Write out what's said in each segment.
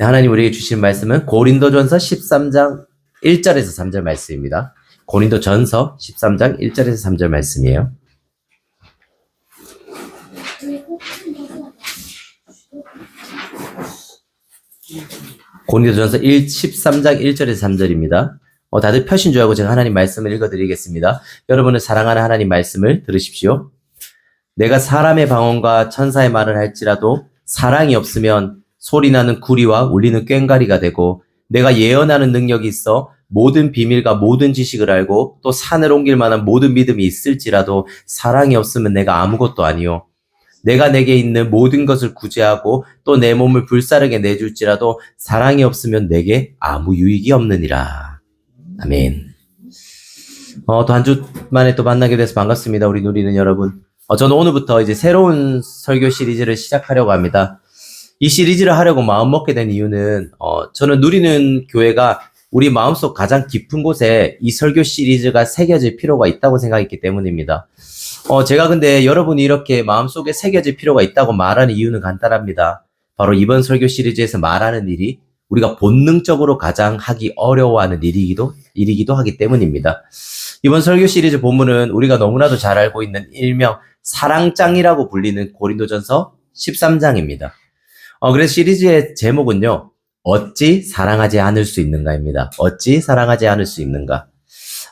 네, 하나님 우리에게 주신 말씀은 고린도전서 13장 1절에서 3절 말씀입니다. 고린도전서 13장 1절에서 3절 말씀이에요. 고린도전서 13장 1절에서 3절입니다. 다들 펴신 줄 알고 제가 하나님 말씀을 읽어드리겠습니다. 여러분은 사랑하는 하나님 말씀을 들으십시오. 내가 사람의 방언과 천사의 말을 할지라도 사랑이 없으면 소리나는 구리와 울리는 꽹과리가 되고, 내가 예언하는 능력이 있어 모든 비밀과 모든 지식을 알고 또 산을 옮길 만한 모든 믿음이 있을지라도 사랑이 없으면 내가 아무것도 아니요. 내가 내게 있는 모든 것을 구제하고 또 내 몸을 불사르게 내줄지라도 사랑이 없으면 내게 아무 유익이 없느니라. 아멘. 또 한 주 만에 또 만나게 돼서 반갑습니다. 우리 누리는 여러분. 저는 오늘부터 이제 새로운 설교 시리즈를 시작하려고 합니다. 이 시리즈를 하려고 마음먹게 된 이유는 저는 누리는 교회가 우리 마음속 가장 깊은 곳에 이 설교 시리즈가 새겨질 필요가 있다고 생각했기 때문입니다. 제가 근데 여러분이 이렇게 마음속에 새겨질 필요가 있다고 말하는 이유는 간단합니다. 바로 이번 설교 시리즈에서 말하는 일이 우리가 본능적으로 가장 하기 어려워하는 일이기도 하기 때문입니다. 이번 설교 시리즈 본문은 우리가 너무나도 잘 알고 있는 일명 사랑장이라고 불리는 고린도전서 13장입니다. 그래서 시리즈의 제목은요, 어찌 사랑하지 않을 수 있는가입니다. 어찌 사랑하지 않을 수 있는가.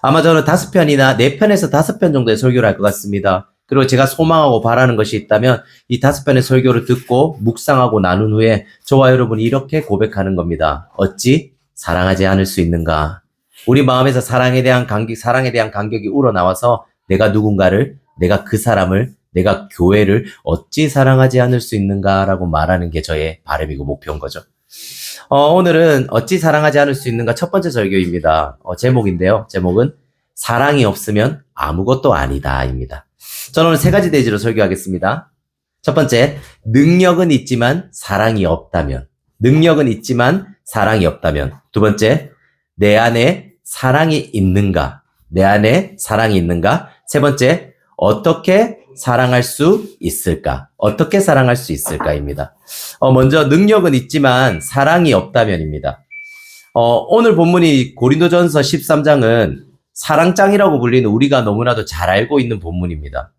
아마 저는 5편이나 4편에서 5편 정도의 설교를 할 것 같습니다. 그리고 제가 소망하고 바라는 것이 있다면 이 5편의 설교를 듣고 묵상하고 나눈 후에 저와 여러분이 이렇게 고백하는 겁니다. 어찌 사랑하지 않을 수 있는가. 우리 마음에서 사랑에 대한 간격이 우러나와서 내가 누군가를, 내가 그 사람을, 내가 교회를 어찌 사랑하지 않을 수 있는가라고 말하는 게 저의 바람이고 목표인 거죠. 오늘은 어찌 사랑하지 않을 수 있는가 첫 번째 설교입니다. 제목인데요. 제목은 사랑이 없으면 아무것도 아니다입니다. 저는 오늘 3가지 대지로 설교하겠습니다. 첫 번째, 능력은 있지만 사랑이 없다면. 능력은 있지만 사랑이 없다면. 두 번째, 내 안에 사랑이 있는가. 내 안에 사랑이 있는가. 세 번째, 어떻게 사랑할 수 있을까? 어떻게 사랑할 수 있을까입니다. 먼저 능력은 있지만 사랑이 없다면입니다. 오늘 본문이 고린도전서 13장은 사랑장이라고 불리는 우리가 너무나도 잘 알고 있는 본문입니다.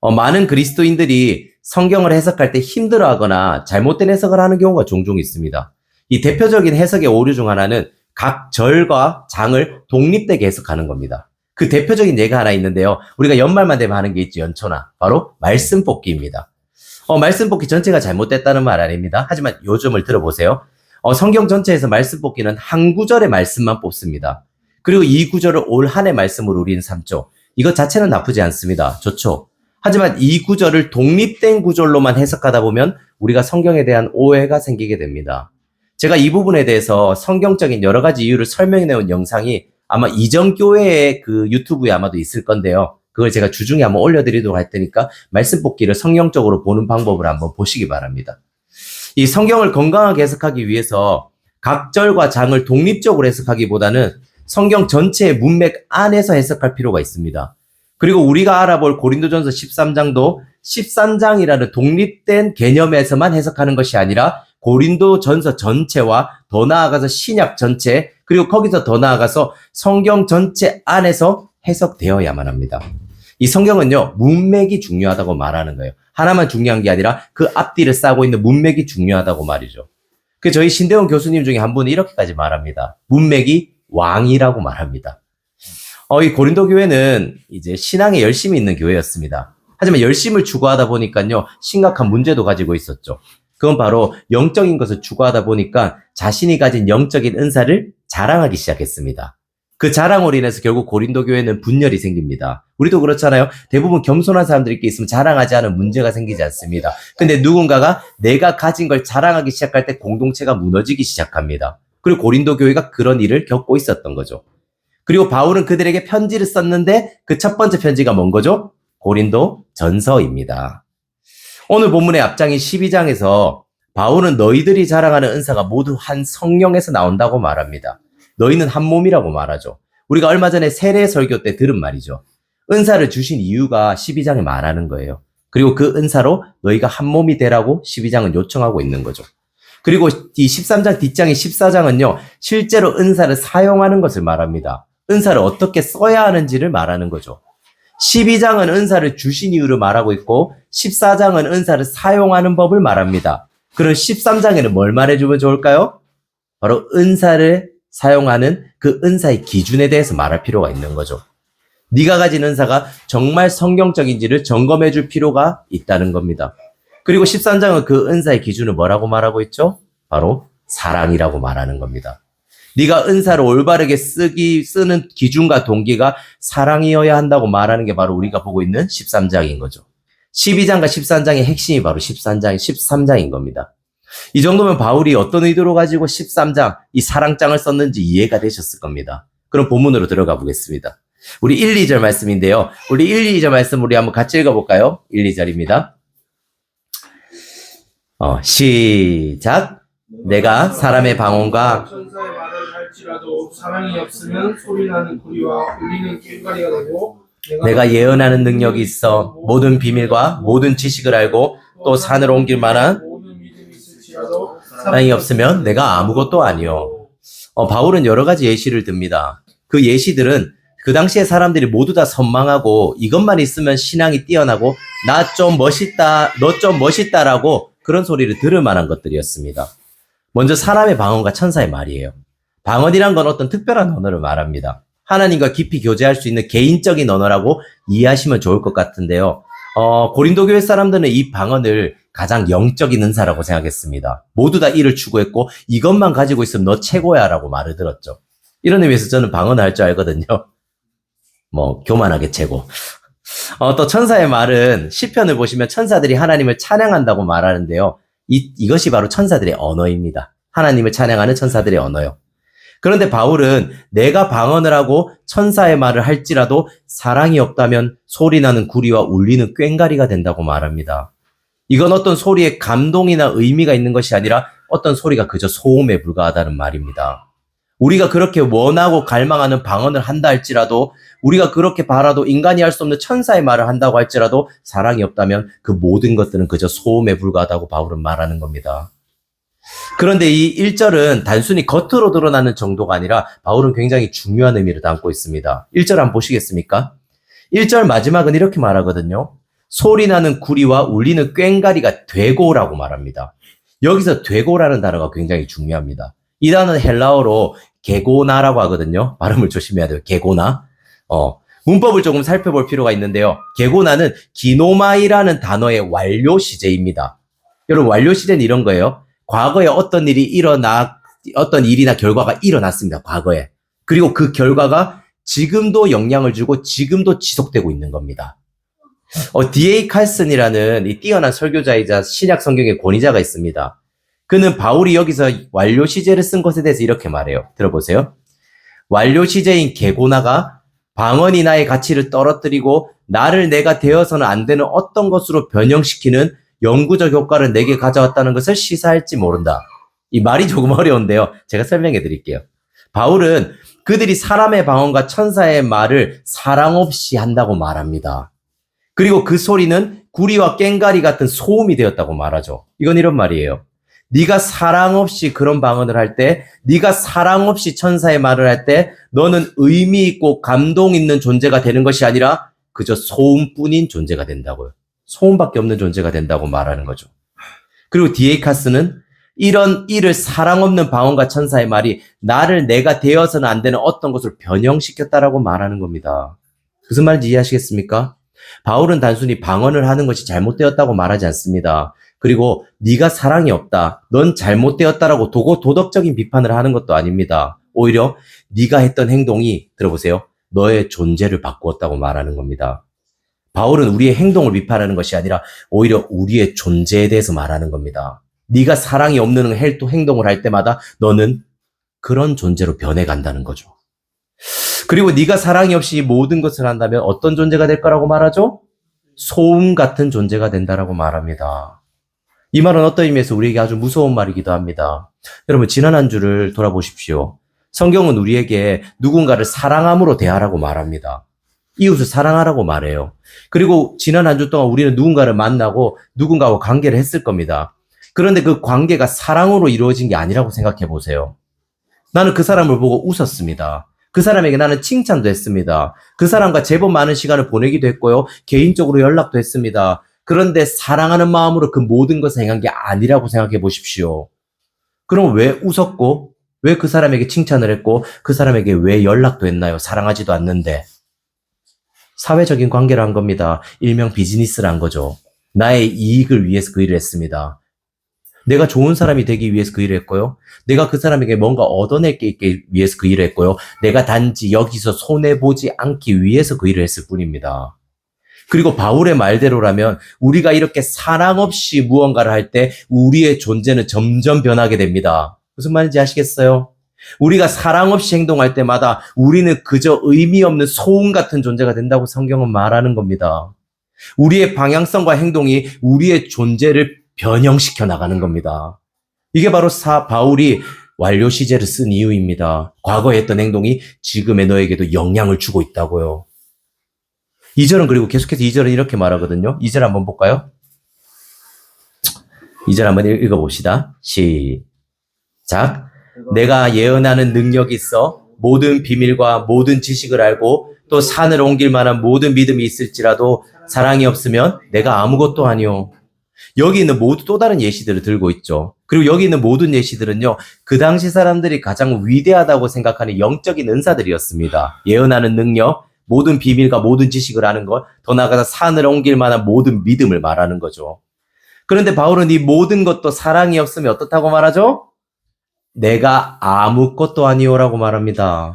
많은 그리스도인들이 성경을 해석할 때 힘들어하거나 잘못된 해석을 하는 경우가 종종 있습니다. 이 대표적인 해석의 오류 중 하나는 각 절과 장을 독립되게 해석하는 겁니다. 그 대표적인 예가 하나 있는데요. 우리가 연말만 되면 하는 게 있죠. 연초나. 바로 말씀 뽑기입니다. 말씀 뽑기 전체가 잘못됐다는 말 아닙니다. 하지만 요점을 들어보세요. 성경 전체에서 말씀 뽑기는 한 구절의 말씀만 뽑습니다. 그리고 이 구절을 올 한 해 말씀으로 우리는 삼죠. 이것 자체는 나쁘지 않습니다. 좋죠. 하지만 이 구절을 독립된 구절로만 해석하다 보면 우리가 성경에 대한 오해가 생기게 됩니다. 제가 이 부분에 대해서 성경적인 여러 가지 이유를 설명해 내온 영상이 아마 이전 교회의 그 유튜브에 아마도 있을 건데요. 그걸 제가 주중에 한번 올려드리도록 할 테니까 말씀 뽑기를 성경적으로 보는 방법을 한번 보시기 바랍니다. 이 성경을 건강하게 해석하기 위해서 각 절과 장을 독립적으로 해석하기보다는 성경 전체의 문맥 안에서 해석할 필요가 있습니다. 그리고 우리가 알아볼 고린도전서 13장도 13장이라는 독립된 개념에서만 해석하는 것이 아니라 고린도전서 전체와 더 나아가서 신약 전체, 그리고 거기서 더 나아가서 성경 전체 안에서 해석되어야만 합니다. 이 성경은요, 문맥이 중요하다고 말하는 거예요. 하나만 중요한 게 아니라 그 앞뒤를 싸고 있는 문맥이 중요하다고 말이죠. 저희 신대원 교수님 중에 한 분은 이렇게까지 말합니다. 문맥이 왕이라고 말합니다. 이 고린도 교회는 이제 신앙에 열심이 있는 교회였습니다. 하지만 열심을 추구하다 보니까요, 심각한 문제도 가지고 있었죠. 그건 바로 영적인 것을 추구하다 보니까 자신이 가진 영적인 은사를 자랑하기 시작했습니다. 그 자랑으로 인해서 결국 고린도 교회는 분열이 생깁니다. 우리도 그렇잖아요. 대부분 겸손한 사람들끼리 있으면 자랑하지 않은 문제가 생기지 않습니다. 근데 누군가가 내가 가진 걸 자랑하기 시작할 때 공동체가 무너지기 시작합니다. 그리고 고린도 교회가 그런 일을 겪고 있었던 거죠. 그리고 바울은 그들에게 편지를 썼는데 그 첫 번째 편지가 뭔 거죠? 고린도 전서입니다. 오늘 본문의 앞장인 12장에서 바울은 너희들이 자랑하는 은사가 모두 한 성령에서 나온다고 말합니다. 너희는 한 몸이라고 말하죠. 우리가 얼마 전에 세례 설교 때 들은 말이죠. 은사를 주신 이유가 12장에 말하는 거예요. 그리고 그 은사로 너희가 한 몸이 되라고 12장은 요청하고 있는 거죠. 그리고 이 13장 뒷장의 14장은요, 실제로 은사를 사용하는 것을 말합니다. 은사를 어떻게 써야 하는지를 말하는 거죠. 12장은 은사를 주신 이유를 말하고 있고 14장은 은사를 사용하는 법을 말합니다. 그럼 13장에는 뭘 말해주면 좋을까요? 바로 은사를 사용하는 그 은사의 기준에 대해서 말할 필요가 있는 거죠. 네가 가진 은사가 정말 성경적인지를 점검해 줄 필요가 있다는 겁니다. 그리고 13장은 그 은사의 기준을 뭐라고 말하고 있죠? 바로 사랑이라고 말하는 겁니다. 네가 은사를 올바르게 쓰는 기준과 동기가 사랑이어야 한다고 말하는 게 바로 우리가 보고 있는 13장인 거죠. 12장과 13장의 핵심이 바로 13장인 겁니다. 이 정도면 바울이 어떤 의도로 가지고 13장, 이 사랑장을 썼는지 이해가 되셨을 겁니다. 그럼 본문으로 들어가 보겠습니다. 우리 1, 2절 말씀인데요. 우리 1, 2절 말씀 우리 한번 같이 읽어볼까요? 1, 2절입니다. 시작. 내가 사람의 방언과 천사의 말을 할지라도 사랑이 없으면 소리나는 구리와 울리는 꽹과리가 되고 내가 예언하는 능력이 있어 모든 비밀과 모든 지식을 알고 또 산을 옮길 만한 모든 믿음이 있을지라도 사랑이 없으면 내가 아무것도 아니요. 바울은 여러 가지 예시를 듭니다. 그 예시들은 그 당시에 사람들이 모두 다 선망하고 이것만 있으면 신앙이 뛰어나고 나 좀 멋있다, 너 좀 멋있다라고 그런 소리를 들을 만한 것들이었습니다. 먼저 사람의 방언과 천사의 말이에요. 방언이란 건 어떤 특별한 언어를 말합니다. 하나님과 깊이 교제할 수 있는 개인적인 언어라고 이해하시면 좋을 것 같은데요. 고린도 교회 사람들은 이 방언을 가장 영적인 은사라고 생각했습니다. 모두 다 이를 추구했고 이것만 가지고 있으면 너 최고야 라고 말을 들었죠. 이런 의미에서 저는 방언을 할 줄 알거든요. 교만하게 최고. 또 천사의 말은 시편을 보시면 천사들이 하나님을 찬양한다고 말하는데요. 이것이 바로 천사들의 언어입니다. 하나님을 찬양하는 천사들의 언어요. 그런데 바울은 내가 방언을 하고 천사의 말을 할지라도 사랑이 없다면 소리나는 구리와 울리는 꽹과리가 된다고 말합니다. 이건 어떤 소리에 감동이나 의미가 있는 것이 아니라 어떤 소리가 그저 소음에 불과하다는 말입니다. 우리가 그렇게 원하고 갈망하는 방언을 한다 할지라도 우리가 그렇게 바라도 인간이 할 수 없는 천사의 말을 한다고 할지라도 사랑이 없다면 그 모든 것들은 그저 소음에 불과하다고 바울은 말하는 겁니다. 그런데 이 1절은 단순히 겉으로 드러나는 정도가 아니라 바울은 굉장히 중요한 의미를 담고 있습니다. 1절 한번 보시겠습니까? 1절 마지막은 이렇게 말하거든요. 소리나는 구리와 울리는 꽹과리가 되고라고 말합니다. 여기서 되고라는 단어가 굉장히 중요합니다. 이 단어는 헬라어로 게고나라고 하거든요. 발음을 조심해야 돼요. 게고나. 문법을 조금 살펴볼 필요가 있는데요. 게고나는 기노마이라는 단어의 완료 시제입니다. 여러분, 완료 시제는 이런 거예요. 과거에 어떤 일이나 결과가 일어났습니다. 과거에. 그리고 그 결과가 지금도 영향을 주고 지금도 지속되고 있는 겁니다. D.A. 칼슨이라는 이 뛰어난 설교자이자 신약 성경의 권위자가 있습니다. 그는 바울이 여기서 완료 시제를 쓴 것에 대해서 이렇게 말해요. 들어보세요. 완료 시제인 게고나가 방언이 나의 가치를 떨어뜨리고 나를 내가 되어서는 안 되는 어떤 것으로 변형시키는 영구적 효과를 내게 가져왔다는 것을 시사할지 모른다. 이 말이 조금 어려운데요. 제가 설명해 드릴게요. 바울은 그들이 사람의 방언과 천사의 말을 사랑 없이 한다고 말합니다. 그리고 그 소리는 구리와 꽹과리 같은 소음이 되었다고 말하죠. 이건 이런 말이에요. 네가 사랑 없이 그런 방언을 할 때, 네가 사랑 없이 천사의 말을 할 때 너는 의미 있고 감동 있는 존재가 되는 것이 아니라 그저 소음뿐인 존재가 된다고요. 소음밖에 없는 존재가 된다고 말하는 거죠. 그리고 D.A. 카스는 이런 일을 사랑 없는 방언과 천사의 말이 나를 내가 되어서는 안 되는 어떤 것을 변형시켰다라고 말하는 겁니다. 무슨 말인지 이해하시겠습니까? 바울은 단순히 방언을 하는 것이 잘못되었다고 말하지 않습니다. 그리고 네가 사랑이 없다, 넌 잘못되었다라고 도덕적인 비판을 하는 것도 아닙니다. 오히려 네가 했던 행동이, 들어보세요, 너의 존재를 바꾸었다고 말하는 겁니다. 바울은 우리의 행동을 비판하는 것이 아니라 오히려 우리의 존재에 대해서 말하는 겁니다. 네가 사랑이 없는 행동을 할 때마다 너는 그런 존재로 변해간다는 거죠. 그리고 네가 사랑이 없이 모든 것을 한다면 어떤 존재가 될 거라고 말하죠? 소음 같은 존재가 된다라고 말합니다. 이 말은 어떤 의미에서 우리에게 아주 무서운 말이기도 합니다. 여러분, 지난 한 주를 돌아보십시오. 성경은 우리에게 누군가를 사랑함으로 대하라고 말합니다. 이웃을 사랑하라고 말해요. 그리고 지난 한 주 동안 우리는 누군가를 만나고 누군가와 관계를 했을 겁니다. 그런데 그 관계가 사랑으로 이루어진 게 아니라고 생각해 보세요. 나는 그 사람을 보고 웃었습니다. 그 사람에게 나는 칭찬도 했습니다. 그 사람과 제법 많은 시간을 보내기도 했고요. 개인적으로 연락도 했습니다. 그런데 사랑하는 마음으로 그 모든 것을 행한 게 아니라고 생각해 보십시오. 그럼 왜 웃었고, 왜 그 사람에게 칭찬을 했고, 그 사람에게 왜 연락도 했나요? 사랑하지도 않는데. 사회적인 관계를 한 겁니다. 일명 비즈니스를 한 거죠. 나의 이익을 위해서 그 일을 했습니다. 내가 좋은 사람이 되기 위해서 그 일을 했고요. 내가 그 사람에게 뭔가 얻어낼 게 있기 위해서 그 일을 했고요. 내가 단지 여기서 손해보지 않기 위해서 그 일을 했을 뿐입니다. 그리고 바울의 말대로라면 우리가 이렇게 사랑 없이 무언가를 할 때 우리의 존재는 점점 변하게 됩니다. 무슨 말인지 아시겠어요? 우리가 사랑 없이 행동할 때마다 우리는 그저 의미 없는 소음 같은 존재가 된다고 성경은 말하는 겁니다. 우리의 방향성과 행동이 우리의 존재를 변형시켜 나가는 겁니다. 이게 바로 바울이 완료 시제를 쓴 이유입니다. 과거에 했던 행동이 지금의 너에게도 영향을 주고 있다고요. 2절은 그리고 계속해서 2절은 이렇게 말하거든요. 2절 한번 볼까요? 2절 한번 읽어봅시다. 시작. 내가 예언하는 능력이 있어 모든 비밀과 모든 지식을 알고 또 산을 옮길 만한 모든 믿음이 있을지라도 사랑이 없으면 내가 아무것도 아니오. 여기 있는 모두 또 다른 예시들을 들고 있죠. 그리고 여기 있는 모든 예시들은요, 그 당시 사람들이 가장 위대하다고 생각하는 영적인 은사들이었습니다. 예언하는 능력, 모든 비밀과 모든 지식을 아는 것, 더 나아가서 산을 옮길 만한 모든 믿음을 말하는 거죠. 그런데 바울은 이 모든 것도 사랑이 없으면 어떻다고 말하죠? 내가 아무것도 아니오라고 말합니다.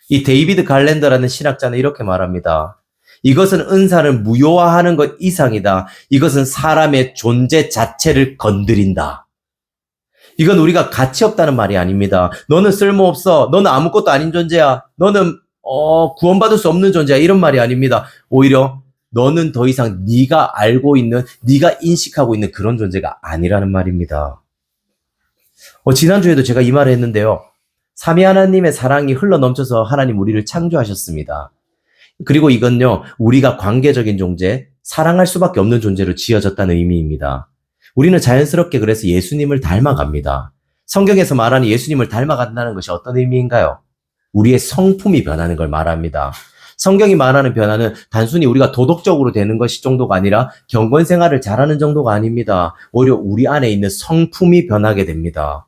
이 데이비드 갈랜더라는 신학자는 이렇게 말합니다. 이것은 은사를 무효화하는 것 이상이다. 이것은 사람의 존재 자체를 건드린다. 이건 우리가 가치 없다는 말이 아닙니다. 너는 쓸모없어. 너는 아무것도 아닌 존재야. 너는 구원받을 수 없는 존재야. 이런 말이 아닙니다. 오히려 너는 더 이상 네가 알고 있는, 네가 인식하고 있는 그런 존재가 아니라는 말입니다. 지난주에도 제가 이 말을 했는데요. 삼위 하나님의 사랑이 흘러넘쳐서 하나님 우리를 창조하셨습니다. 그리고 이건요, 우리가 관계적인 존재, 사랑할 수밖에 없는 존재로 지어졌다는 의미입니다. 우리는 자연스럽게 그래서 예수님을 닮아갑니다. 성경에서 말하는 예수님을 닮아간다는 것이 어떤 의미인가요? 우리의 성품이 변하는 걸 말합니다. 성경이 말하는 변화는 단순히 우리가 도덕적으로 되는 것이 정도가 아니라 경건 생활을 잘하는 정도가 아닙니다. 오히려 우리 안에 있는 성품이 변하게 됩니다.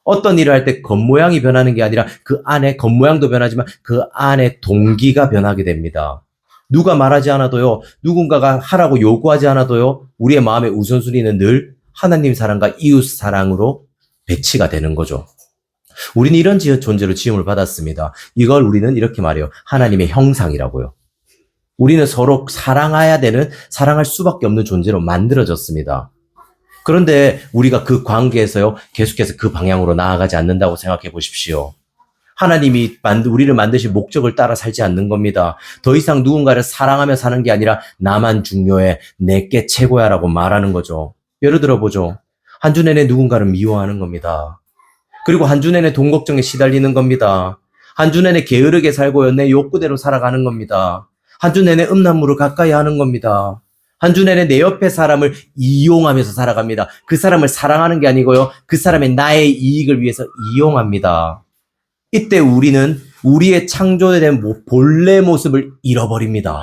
어떤 일을 할 때 겉모양이 변하는 게 아니라 그 안에 겉모양도 변하지만 그 안에 동기가 변하게 됩니다. 누가 말하지 않아도요, 누군가가 하라고 요구하지 않아도요, 우리의 마음의 우선순위는 늘 하나님 사랑과 이웃 사랑으로 배치가 되는 거죠. 우리는 이런 존재로 지음을 받았습니다. 이걸 우리는 이렇게 말해요. 하나님의 형상이라고요. 우리는 서로 사랑해야 되는, 사랑할 수밖에 없는 존재로 만들어졌습니다. 그런데 우리가 그 관계에서요, 계속해서 그 방향으로 나아가지 않는다고 생각해 보십시오. 하나님이 우리를 만드신 목적을 따라 살지 않는 겁니다. 더 이상 누군가를 사랑하며 사는 게 아니라 나만 중요해, 내게 최고야라고 말하는 거죠. 예를 들어 보죠. 한 주 내내 누군가를 미워하는 겁니다. 그리고 한 주 내내 돈 걱정에 시달리는 겁니다. 한 주 내내 게으르게 살고요, 내 욕구대로 살아가는 겁니다. 한 주 내내 음란물을 가까이 하는 겁니다. 한 주 내내 내 옆에 사람을 이용하면서 살아갑니다. 그 사람을 사랑하는 게 아니고요, 그 사람의 나의 이익을 위해서 이용합니다. 이때 우리는 우리의 창조된 본래 모습을 잃어버립니다.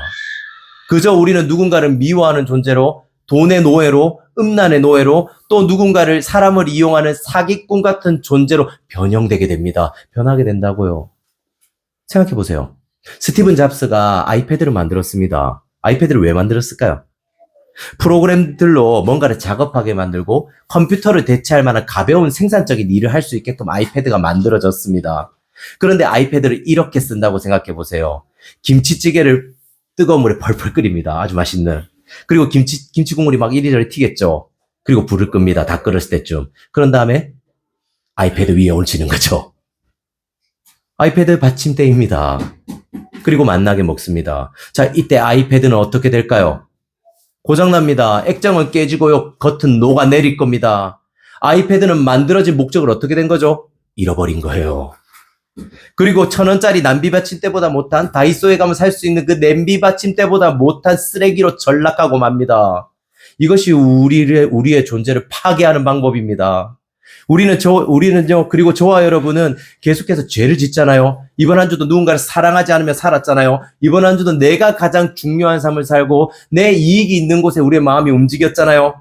그저 우리는 누군가를 미워하는 존재로, 돈의 노예로, 음란의 노예로, 또 누군가를, 사람을 이용하는 사기꾼 같은 존재로 변형되게 됩니다. 변하게 된다고요. 생각해 보세요. 스티븐 잡스가 아이패드를 만들었습니다. 아이패드를 왜 만들었을까요? 프로그램들로 뭔가를 작업하게 만들고 컴퓨터를 대체할 만한 가벼운 생산적인 일을 할 수 있게끔 아이패드가 만들어졌습니다. 그런데 아이패드를 이렇게 쓴다고 생각해 보세요. 김치찌개를 뜨거운 물에 펄펄 끓입니다. 아주 맛있는. 그리고 김치 국물이 막 이리저리 튀겠죠. 그리고 불을 끕니다. 다 끓었을 때쯤. 그런 다음에 아이패드 위에 얹히는 거죠. 아이패드 받침대입니다. 그리고 맛나게 먹습니다. 자, 이때 아이패드는 어떻게 될까요? 고장납니다. 액정은 깨지고요, 겉은 녹아내릴 겁니다. 아이패드는 만들어진 목적을 어떻게 된 거죠? 잃어버린 거예요. 그리고 1,000원짜리 남비 받침대보다 못한, 다이소에 가면 살 수 있는 그 냄비 받침대보다 못한 쓰레기로 전락하고 맙니다. 이것이 우리의 존재를 파괴하는 방법입니다. 우리는요, 그리고 저와 여러분은 계속해서 죄를 짓잖아요. 이번 한 주도 누군가를 사랑하지 않으며 살았잖아요. 이번 한 주도 내가 가장 중요한 삶을 살고 내 이익이 있는 곳에 우리의 마음이 움직였잖아요.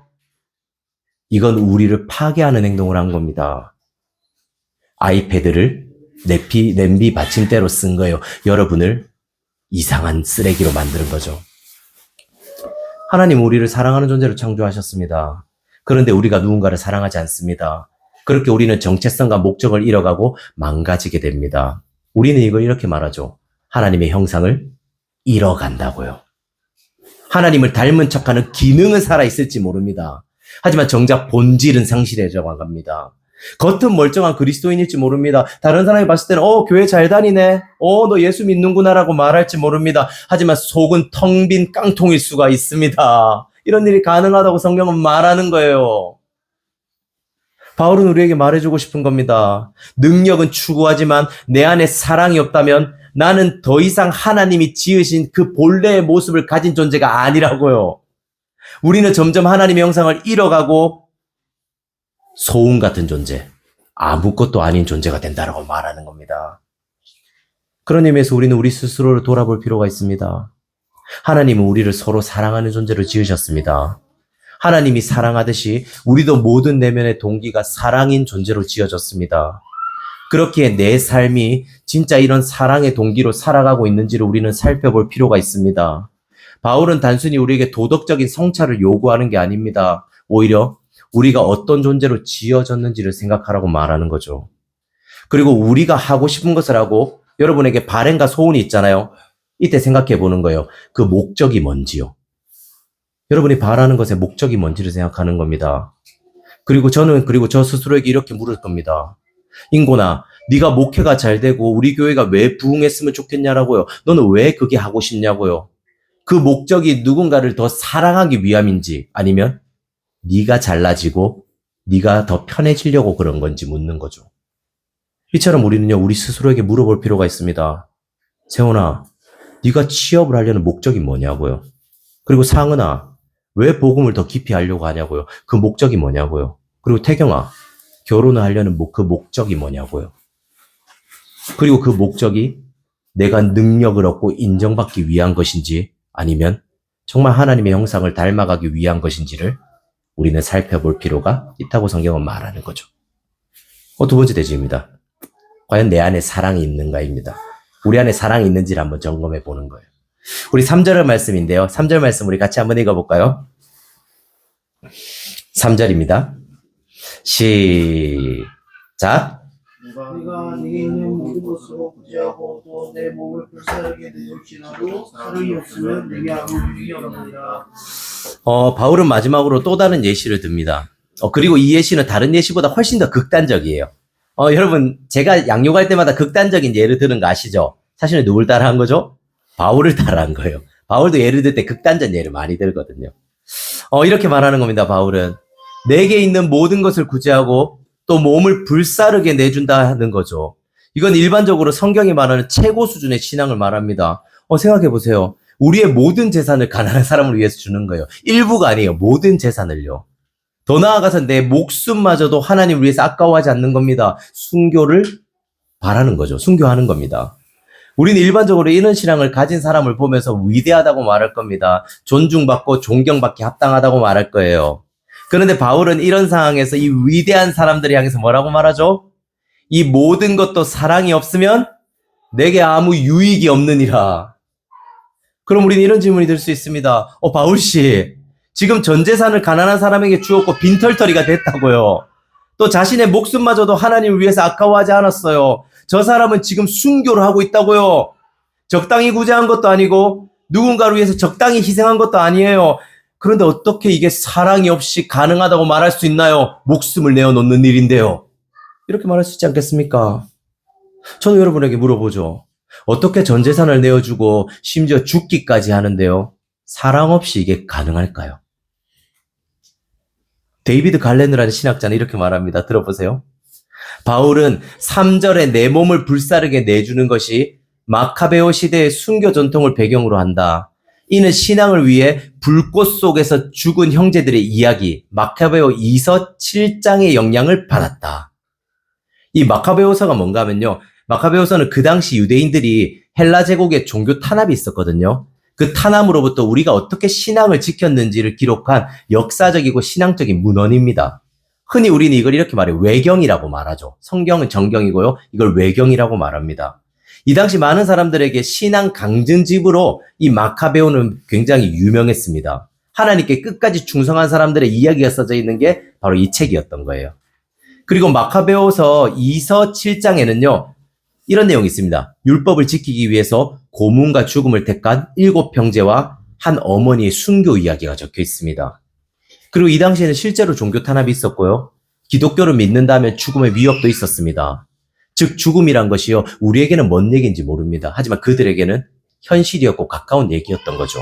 이건 우리를 파괴하는 행동을 한 겁니다. 아이패드를 냄비 받침대로 쓴 거예요. 여러분을 이상한 쓰레기로 만드는 거죠. 하나님 우리를 사랑하는 존재로 창조하셨습니다. 그런데 우리가 누군가를 사랑하지 않습니다. 그렇게 우리는 정체성과 목적을 잃어가고 망가지게 됩니다. 우리는 이걸 이렇게 말하죠. 하나님의 형상을 잃어간다고요. 하나님을 닮은 척하는 기능은 살아있을지 모릅니다. 하지만 정작 본질은 상실해져 갑니다. 겉은 멀쩡한 그리스도인일지 모릅니다. 다른 사람이 봤을 때는 교회 잘 다니네. 너 예수 믿는구나 라고 말할지 모릅니다. 하지만 속은 텅 빈 깡통일 수가 있습니다. 이런 일이 가능하다고 성경은 말하는 거예요. 바울은 우리에게 말해주고 싶은 겁니다. 능력은 추구하지만 내 안에 사랑이 없다면 나는 더 이상 하나님이 지으신 그 본래의 모습을 가진 존재가 아니라고요. 우리는 점점 하나님의 형상을 잃어가고 소음 같은 존재, 아무것도 아닌 존재가 된다라고 말하는 겁니다. 그런 의미에서 우리는 우리 스스로를 돌아볼 필요가 있습니다. 하나님은 우리를 서로 사랑하는 존재로 지으셨습니다. 하나님이 사랑하듯이 우리도 모든 내면의 동기가 사랑인 존재로 지어졌습니다. 그렇기에 내 삶이 진짜 이런 사랑의 동기로 살아가고 있는지를 우리는 살펴볼 필요가 있습니다. 바울은 단순히 우리에게 도덕적인 성찰을 요구하는 게 아닙니다. 오히려 우리가 어떤 존재로 지어졌는지를 생각하라고 말하는 거죠. 그리고 우리가 하고 싶은 것을 하고 여러분에게 바램과 소원이 있잖아요. 이때 생각해 보는 거예요. 그 목적이 뭔지요. 여러분이 바라는 것의 목적이 뭔지를 생각하는 겁니다. 그리고 저는 저 스스로에게 이렇게 물을 겁니다. 인곤아, 네가 목회가 잘 되고 우리 교회가 왜 부흥했으면 좋겠냐라고요. 너는 왜 그게 하고 싶냐고요. 그 목적이 누군가를 더 사랑하기 위함인지 아니면 네가 잘나지고 네가 더 편해지려고 그런 건지 묻는 거죠. 이처럼 우리는요, 우리 스스로에게 물어볼 필요가 있습니다. 세훈아, 네가 취업을 하려는 목적이 뭐냐고요. 그리고 상은아, 왜 복음을 더 깊이 하려고 하냐고요. 그 목적이 뭐냐고요. 그리고 태경아, 결혼을 하려는 그 목적이 뭐냐고요. 그리고 그 목적이 내가 능력을 얻고 인정받기 위한 것인지 아니면 정말 하나님의 형상을 닮아가기 위한 것인지를 우리는 살펴볼 필요가 있다고 성경은 말하는 거죠. 두 번째 대지입니다. 과연 내 안에 사랑이 있는가입니다. 우리 안에 사랑이 있는지를 한번 점검해 보는 거예요. 우리 3절 말씀인데요. 3절 말씀 우리 같이 한번 읽어볼까요? 3절입니다. 시작. 내가 네게 있는 모든 것으로 구제하고 또 내 몸을 불사르게 내줄지라도 사랑이 없으면 내게 아무 유익이 없느니라. 바울은 마지막으로 또 다른 예시를 듭니다. 그리고 이 예시는 다른 예시보다 훨씬 더 극단적이에요. 여러분, 제가 양육할 때마다 극단적인 예를 드는 거 아시죠? 사실은 누굴 따라한 거죠? 바울을 따라한 거예요. 바울도 예를 들 때 극단적 예를 많이 들거든요. 이렇게 말하는 겁니다, 바울은. 내게 있는 모든 것을 구제하고 또 몸을 불사르게 내준다는 거죠. 이건 일반적으로 성경이 말하는 최고 수준의 신앙을 말합니다. 생각해 보세요. 우리의 모든 재산을 가난한 사람을 위해서 주는 거예요. 일부가 아니에요. 모든 재산을요. 더 나아가서 내 목숨마저도 하나님을 위해서 아까워하지 않는 겁니다. 순교를 바라는 거죠. 순교하는 겁니다. 우리는 일반적으로 이런 신앙을 가진 사람을 보면서 위대하다고 말할 겁니다. 존중받고 존경받기 합당하다고 말할 거예요. 그런데 바울은 이런 상황에서 이 위대한 사람들을 향해서 뭐라고 말하죠? 이 모든 것도 사랑이 없으면 내게 아무 유익이 없느니라. 그럼 우리는 이런 질문이 들 수 있습니다. 바울씨, 지금 전 재산을 가난한 사람에게 주었고 빈털터리가 됐다고요. 또 자신의 목숨마저도 하나님을 위해서 아까워하지 않았어요. 저 사람은 지금 순교를 하고 있다고요. 적당히 구제한 것도 아니고 누군가를 위해서 적당히 희생한 것도 아니에요. 그런데 어떻게 이게 사랑이 없이 가능하다고 말할 수 있나요? 목숨을 내어놓는 일인데요. 이렇게 말할 수 있지 않겠습니까? 저는 여러분에게 물어보죠. 어떻게 전 재산을 내어주고 심지어 죽기까지 하는데요. 사랑 없이 이게 가능할까요? 데이비드 갈렌드라는 신학자는 이렇게 말합니다. 들어보세요. 바울은 3절에 내 몸을 불사르게 내주는 것이 마카베오 시대의 순교 전통을 배경으로 한다. 이는 신앙을 위해 불꽃 속에서 죽은 형제들의 이야기, 마카베오 2서 7장의 영향을 받았다. 이 마카베오서가 뭔가 하면요. 마카베오서는 그 당시 유대인들이 헬라 제국의 종교 탄압이 있었거든요. 그 탄압으로부터 우리가 어떻게 신앙을 지켰는지를 기록한 역사적이고 신앙적인 문헌입니다. 흔히 우리는 이걸 이렇게 말해요. 외경이라고 말하죠. 성경은 정경이고요. 이걸 외경이라고 말합니다. 이 당시 많은 사람들에게 신앙 강증집으로 이 마카베오는 굉장히 유명했습니다. 하나님께 끝까지 충성한 사람들의 이야기가 써져 있는 게 바로 이 책이었던 거예요. 그리고 마카베오서 2서 7장에는요. 이런 내용이 있습니다. 율법을 지키기 위해서 고문과 죽음을 택한 7형제와 한 어머니의 순교 이야기가 적혀 있습니다. 그리고 이 당시에는 실제로 종교 탄압이 있었고요. 기독교를 믿는다면 죽음의 위협도 있었습니다. 즉 죽음이란 것이요. 우리에게는 먼 얘기인지 모릅니다. 하지만 그들에게는 현실이었고 가까운 얘기였던 거죠.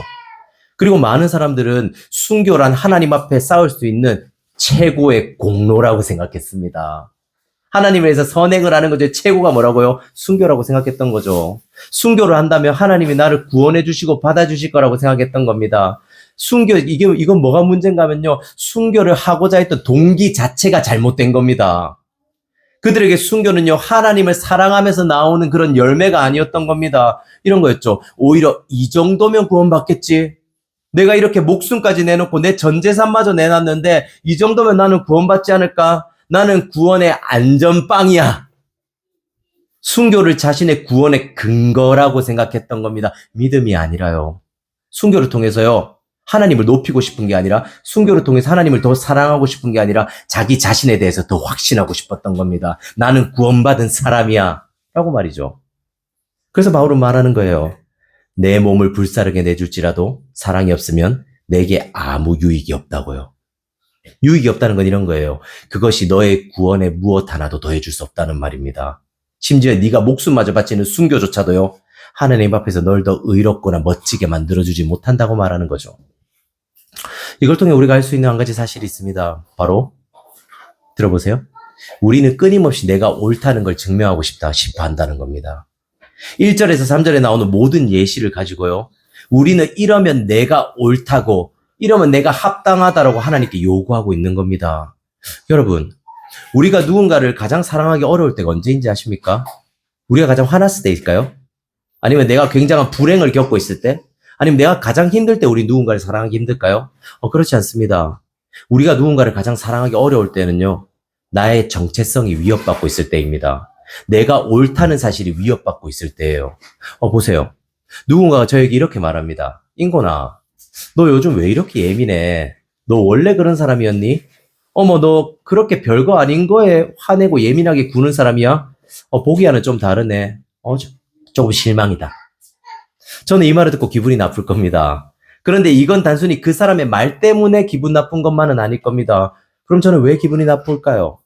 그리고 많은 사람들은 순교란 하나님 앞에 싸울 수 있는 최고의 공로라고 생각했습니다. 하나님을 위해서 선행을 하는 거죠. 최고가 뭐라고요? 순교라고 생각했던 거죠. 순교를 한다면 하나님이 나를 구원해 주시고 받아주실 거라고 생각했던 겁니다. 순교, 이건 뭐가 문제인가 하면요. 순교를 하고자 했던 동기 자체가 잘못된 겁니다. 그들에게 순교는요, 하나님을 사랑하면서 나오는 그런 열매가 아니었던 겁니다. 이런 거였죠. 오히려 이 정도면 구원받겠지. 내가 이렇게 목숨까지 내놓고 내 전 재산마저 내놨는데 이 정도면 나는 구원받지 않을까? 나는 구원의 안전빵이야. 순교를 자신의 구원의 근거라고 생각했던 겁니다. 믿음이 아니라요. 순교를 통해서요. 하나님을 높이고 싶은 게 아니라 순교를 통해서 하나님을 더 사랑하고 싶은 게 아니라 자기 자신에 대해서 더 확신하고 싶었던 겁니다. 나는 구원받은 사람이야. 라고 말이죠. 그래서 바울은 말하는 거예요. 내 몸을 불사르게 내줄지라도 사랑이 없으면 내게 아무 유익이 없다고요. 유익이 없다는 건 이런 거예요. 그것이 너의 구원에 무엇 하나도 더해줄 수 없다는 말입니다. 심지어 네가 목숨마저 바치는 순교조차도요. 하나님 앞에서 널 더 의롭거나 멋지게 만들어주지 못한다고 말하는 거죠. 이걸 통해 우리가 알 수 있는 한 가지 사실이 있습니다. 바로 들어보세요. 우리는 끊임없이 내가 옳다는 걸 증명하고 싶어 한다는 겁니다. 1절에서 3절에 나오는 모든 예시를 가지고요. 우리는 이러면 내가 옳다고 이러면 내가 합당하다라고 하나님께 요구하고 있는 겁니다. 여러분, 우리가 누군가를 가장 사랑하기 어려울 때가 언제인지 아십니까? 우리가 가장 화났을 때일까요? 아니면 내가 굉장한 불행을 겪고 있을 때? 아니면 내가 가장 힘들 때 우리 누군가를 사랑하기 힘들까요? 그렇지 않습니다. 우리가 누군가를 가장 사랑하기 어려울 때는요, 나의 정체성이 위협받고 있을 때입니다. 내가 옳다는 사실이 위협받고 있을 때예요. 보세요. 누군가가 저에게 이렇게 말합니다. 인곤아, 너 요즘 왜 이렇게 예민해? 너 원래 그런 사람이었니? 어머, 너 그렇게 별거 아닌 거에 화내고 예민하게 구는 사람이야? 보기와는 좀 다르네. 조금 실망이다. 저는 이 말을 듣고 기분이 나쁠 겁니다. 그런데 이건 단순히 그 사람의 말 때문에 기분 나쁜 것만은 아닐 겁니다. 그럼 저는 왜 기분이 나쁠까요?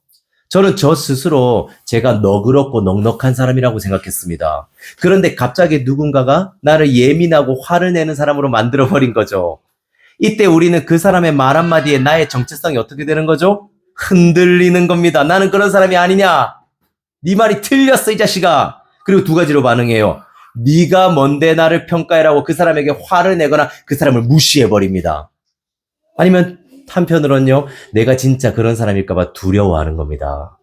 저는 저 스스로 제가 너그럽고 넉넉한 사람이라고 생각했습니다. 그런데 갑자기 누군가가 나를 예민하고 화를 내는 사람으로 만들어버린 거죠. 이때 우리는 그 사람의 말 한마디에 나의 정체성이 어떻게 되는 거죠? 흔들리는 겁니다. 나는 그런 사람이 아니냐? 네 말이 틀렸어, 이 자식아. 그리고 두 가지로 반응해요. 네가 뭔데 나를 평가해라고 그 사람에게 화를 내거나 그 사람을 무시해버립니다. 아니면 한편으로는요, 내가 진짜 그런 사람일까봐 두려워하는 겁니다.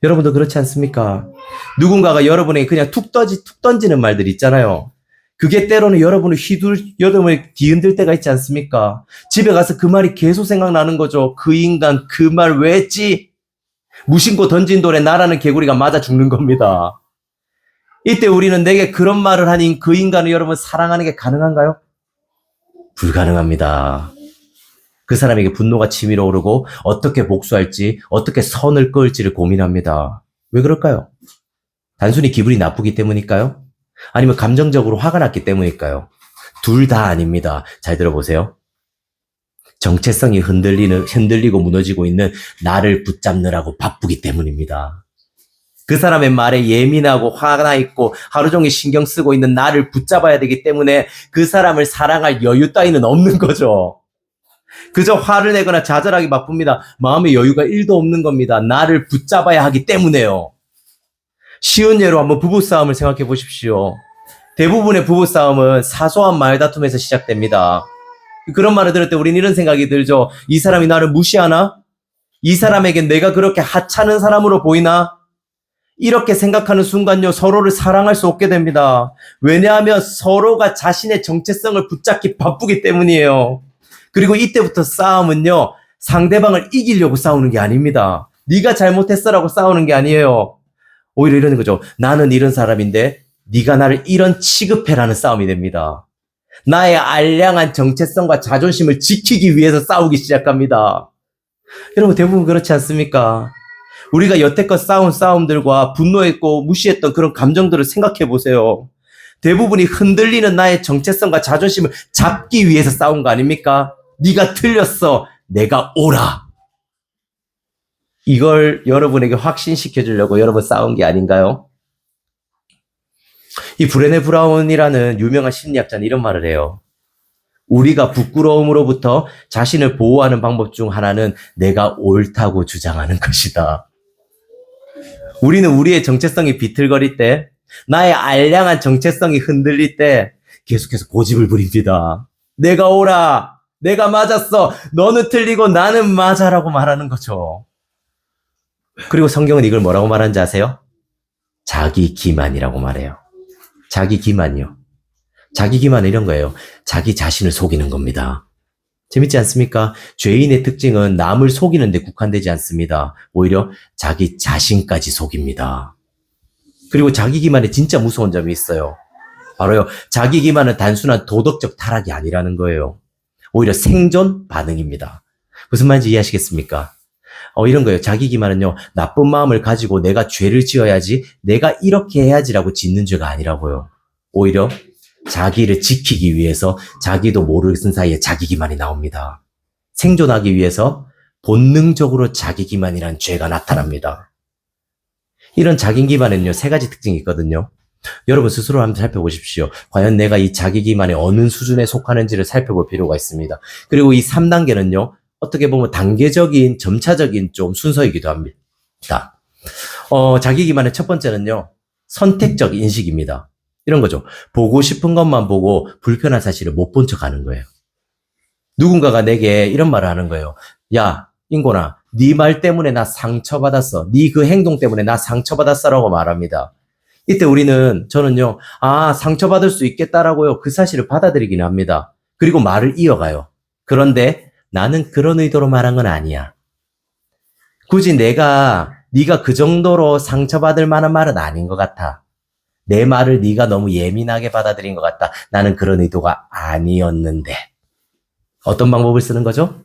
여러분도 그렇지 않습니까? 누군가가 여러분에게 그냥 툭 던지는 말들 있잖아요. 그게 때로는 여러분을 여러분을 뒤흔들 때가 있지 않습니까? 집에 가서 그 말이 계속 생각나는 거죠. 그 인간 그 말 왜 했지? 무심코 던진 돌에 나라는 개구리가 맞아 죽는 겁니다. 이때 우리는 내게 그런 말을 하니 그 인간을 여러분 사랑하는 게 가능한가요? 불가능합니다. 그 사람에게 분노가 치밀어 오르고 어떻게 복수할지, 어떻게 선을 그을지를 고민합니다. 왜 그럴까요? 단순히 기분이 나쁘기 때문일까요? 아니면 감정적으로 화가 났기 때문일까요? 둘 다 아닙니다. 잘 들어보세요. 정체성이 흔들리고 무너지고 있는 나를 붙잡느라고 바쁘기 때문입니다. 그 사람의 말에 예민하고 화나 있고 하루 종일 신경 쓰고 있는 나를 붙잡아야 되기 때문에 그 사람을 사랑할 여유 따위는 없는 거죠. 그저 화를 내거나 좌절하기 바쁩니다. 마음의 여유가 1도 없는 겁니다. 나를 붙잡아야 하기 때문에요. 쉬운 예로 한번 부부싸움을 생각해 보십시오. 대부분의 부부싸움은 사소한 말다툼에서 시작됩니다. 그런 말을 들을 때 우리는 이런 생각이 들죠. 이 사람이 나를 무시하나? 이 사람에겐 내가 그렇게 하찮은 사람으로 보이나? 이렇게 생각하는 순간요, 서로를 사랑할 수 없게 됩니다. 왜냐하면 서로가 자신의 정체성을 붙잡기 바쁘기 때문이에요. 그리고 이때부터 싸움은요, 상대방을 이기려고 싸우는 게 아닙니다. 네가 잘못했어라고 싸우는 게 아니에요. 오히려 이러는 거죠. 나는 이런 사람인데 네가 나를 이런 취급해라는 싸움이 됩니다. 나의 알량한 정체성과 자존심을 지키기 위해서 싸우기 시작합니다. 여러분 대부분 그렇지 않습니까? 우리가 여태껏 싸운 싸움들과 분노했고 무시했던 그런 감정들을 생각해 보세요. 대부분이 흔들리는 나의 정체성과 자존심을 잡기 위해서 싸운 거 아닙니까? 네가 틀렸어. 내가 옳아. 이걸 여러분에게 확신시켜 주려고 여러분 싸운 게 아닌가요? 이 브레네 브라운이라는 유명한 심리학자는 이런 말을 해요. 우리가 부끄러움으로부터 자신을 보호하는 방법 중 하나는 내가 옳다고 주장하는 것이다. 우리는 우리의 정체성이 비틀거릴 때, 나의 알량한 정체성이 흔들릴 때 계속해서 고집을 부립니다. 내가 옳아. 내가 맞았어. 너는 틀리고 나는 맞아라고 말하는 거죠. 그리고 성경은 이걸 뭐라고 말하는지 아세요? 자기 기만이라고 말해요. 자기 기만이요. 자기 기만은 이런 거예요. 자기 자신을 속이는 겁니다. 재밌지 않습니까? 죄인의 특징은 남을 속이는 데 국한되지 않습니다. 오히려 자기 자신까지 속입니다. 그리고 자기 기만에 진짜 무서운 점이 있어요. 바로요. 자기 기만은 단순한 도덕적 타락이 아니라는 거예요. 오히려 생존 반응입니다. 무슨 말인지 이해하시겠습니까? 이런 거예요. 자기 기만은요. 나쁜 마음을 가지고 내가 죄를 지어야지, 내가 이렇게 해야지라고 짓는 죄가 아니라고요. 오히려 자기를 지키기 위해서 자기도 모르는 사이에 자기 기만이 나옵니다. 생존하기 위해서 본능적으로 자기 기만이라는 죄가 나타납니다. 이런 자기 기만에는요, 세 가지 특징이 있거든요. 여러분 스스로 한번 살펴보십시오. 과연 내가 이 자기 기만에 어느 수준에 속하는지를 살펴볼 필요가 있습니다. 그리고 이 3단계는요, 어떻게 보면 단계적인, 점차적인 좀 순서이기도 합니다. 자기 기만의 첫 번째는요, 선택적 인식입니다. 이런 거죠. 보고 싶은 것만 보고 불편한 사실을 못 본 척 하는 거예요. 누군가가 내게 이런 말을 하는 거예요. 야, 인곤아, 네 말 때문에 나 상처받았어. 네 그 행동 때문에 나 상처받았어라고 말합니다. 이때 저는요, 상처받을 수 있겠다라고요. 그 사실을 받아들이긴 합니다. 그리고 말을 이어가요. 그런데 나는 그런 의도로 말한 건 아니야. 굳이 네가 그 정도로 상처받을 만한 말은 아닌 것 같아. 내 말을 네가 너무 예민하게 받아들인 것 같다. 나는 그런 의도가 아니었는데. 어떤 방법을 쓰는 거죠?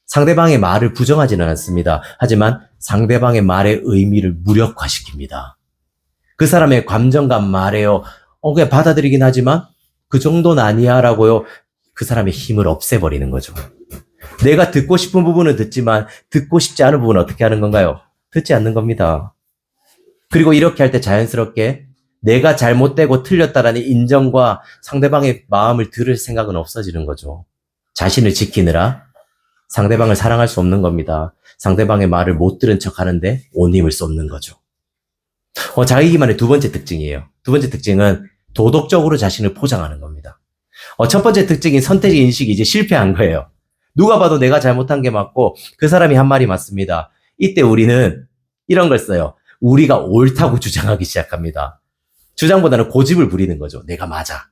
상대방의 말을 부정하지는 않습니다. 하지만 상대방의 말의 의미를 무력화시킵니다. 그 사람의 감정과 말에요. 그냥 받아들이긴 하지만 그 정도는 아니야 라고요. 그 사람의 힘을 없애버리는 거죠. 내가 듣고 싶은 부분은 듣지만 듣고 싶지 않은 부분은 어떻게 하는 건가요? 듣지 않는 겁니다. 그리고 이렇게 할 때 자연스럽게 내가 잘못되고 틀렸다라는 인정과 상대방의 마음을 들을 생각은 없어지는 거죠. 자신을 지키느라 상대방을 사랑할 수 없는 겁니다. 상대방의 말을 못 들은 척 하는데 온 힘을 쏟는 거죠. 자기 기만의 두 번째 특징이에요. 두 번째 특징은 도덕적으로 자신을 포장하는 겁니다. 첫 번째 특징인 선택의 인식이 이제 실패한 거예요. 누가 봐도 내가 잘못한 게 맞고 그 사람이 한 말이 맞습니다. 이때 우리는 이런 걸 써요. 우리가 옳다고 주장하기 시작합니다. 주장보다는 고집을 부리는 거죠. 내가 맞아.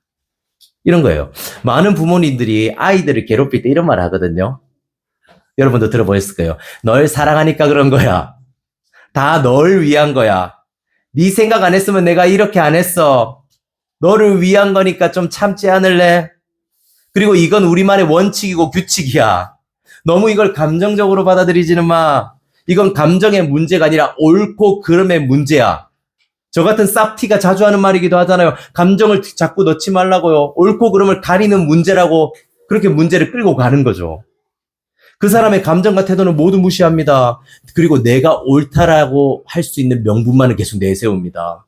이런 거예요. 많은 부모님들이 아이들을 괴롭힐 때 이런 말을 하거든요. 여러분도 들어보셨을 거예요. 널 사랑하니까 그런 거야. 다 널 위한 거야. 네 생각 안 했으면 내가 이렇게 안 했어. 너를 위한 거니까 좀 참지 않을래? 그리고 이건 우리만의 원칙이고 규칙이야. 너무 이걸 감정적으로 받아들이지는 마. 이건 감정의 문제가 아니라 옳고 그름의 문제야. 저 같은 쌉티가 자주 하는 말이기도 하잖아요. 감정을 자꾸 넣지 말라고요. 옳고 그름을 가리는 문제라고 그렇게 문제를 끌고 가는 거죠. 그 사람의 감정과 태도는 모두 무시합니다. 그리고 내가 옳다라고 할 수 있는 명분만을 계속 내세웁니다.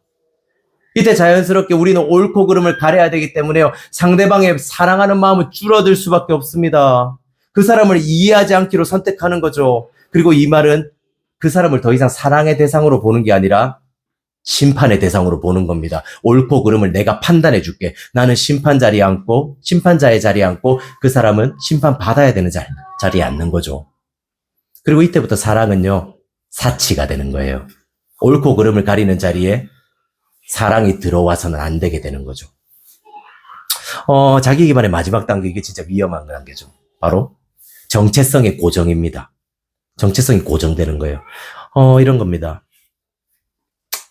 이때 자연스럽게 우리는 옳고 그름을 가려야 되기 때문에요. 상대방의 사랑하는 마음은 줄어들 수밖에 없습니다. 그 사람을 이해하지 않기로 선택하는 거죠. 그리고 이 말은 그 사람을 더 이상 사랑의 대상으로 보는 게 아니라 심판의 대상으로 보는 겁니다. 옳고 그름을 내가 판단해 줄게. 나는 심판자의 자리에 앉고 그 사람은 심판받아야 되는 자리에 앉는 거죠. 그리고 이때부터 사랑은요, 사치가 되는 거예요. 옳고 그름을 가리는 자리에 사랑이 들어와서는 안 되게 되는 거죠. 자기 기반의 마지막 단계, 이게 진짜 위험한 단계죠. 바로 정체성의 고정입니다. 정체성이 고정되는 거예요. 이런 겁니다.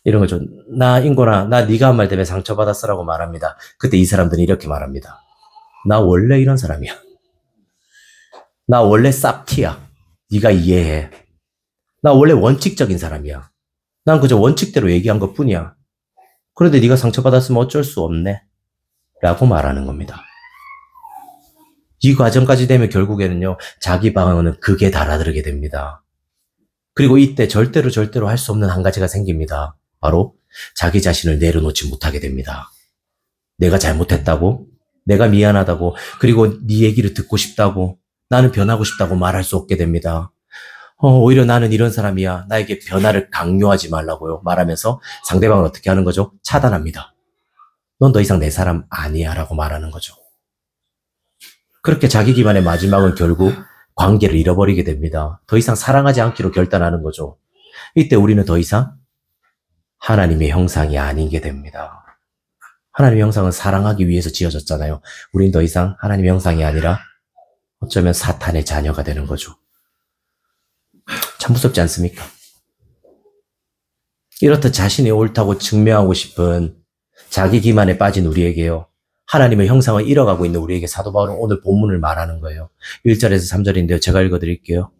이런 거죠. 나 인고나, 나 네가 한 말 때문에 상처받았어라고 말합니다. 그때 이 사람들은 이렇게 말합니다. 나 원래 이런 사람이야. 나 원래 쌉티야. 네가 이해해. 나 원래 원칙적인 사람이야. 난 그저 원칙대로 얘기한 것 뿐이야. 그런데 네가 상처받았으면 어쩔 수 없네. 라고 말하는 겁니다. 이 과정까지 되면 결국에는요, 자기 방어는 극에 달아들게 됩니다. 그리고 이때 절대로 할 수 없는 한 가지가 생깁니다. 바로 자기 자신을 내려놓지 못하게 됩니다. 내가 잘못했다고, 내가 미안하다고, 그리고 네 얘기를 듣고 싶다고, 나는 변하고 싶다고 말할 수 없게 됩니다. 오히려 나는 이런 사람이야. 나에게 변화를 강요하지 말라고요. 말하면서 상대방을 어떻게 하는 거죠? 차단합니다. 넌 더 이상 내 사람 아니야 라고 말하는 거죠. 그렇게 자기 기반의 마지막은 결국 관계를 잃어버리게 됩니다. 더 이상 사랑하지 않기로 결단하는 거죠. 이때 우리는 더 이상 하나님의 형상이 아니게 됩니다. 하나님의 형상은 사랑하기 위해서 지어졌잖아요. 우린 더 이상 하나님의 형상이 아니라 어쩌면 사탄의 자녀가 되는 거죠. 참 무섭지 않습니까? 이렇듯 자신이 옳다고 증명하고 싶은 자기 기만에 빠진 우리에게요, 하나님의 형상을 잃어가고 있는 우리에게 사도 바울은 오늘 본문을 말하는 거예요. 1절에서 3절인데요. 제가 읽어드릴게요.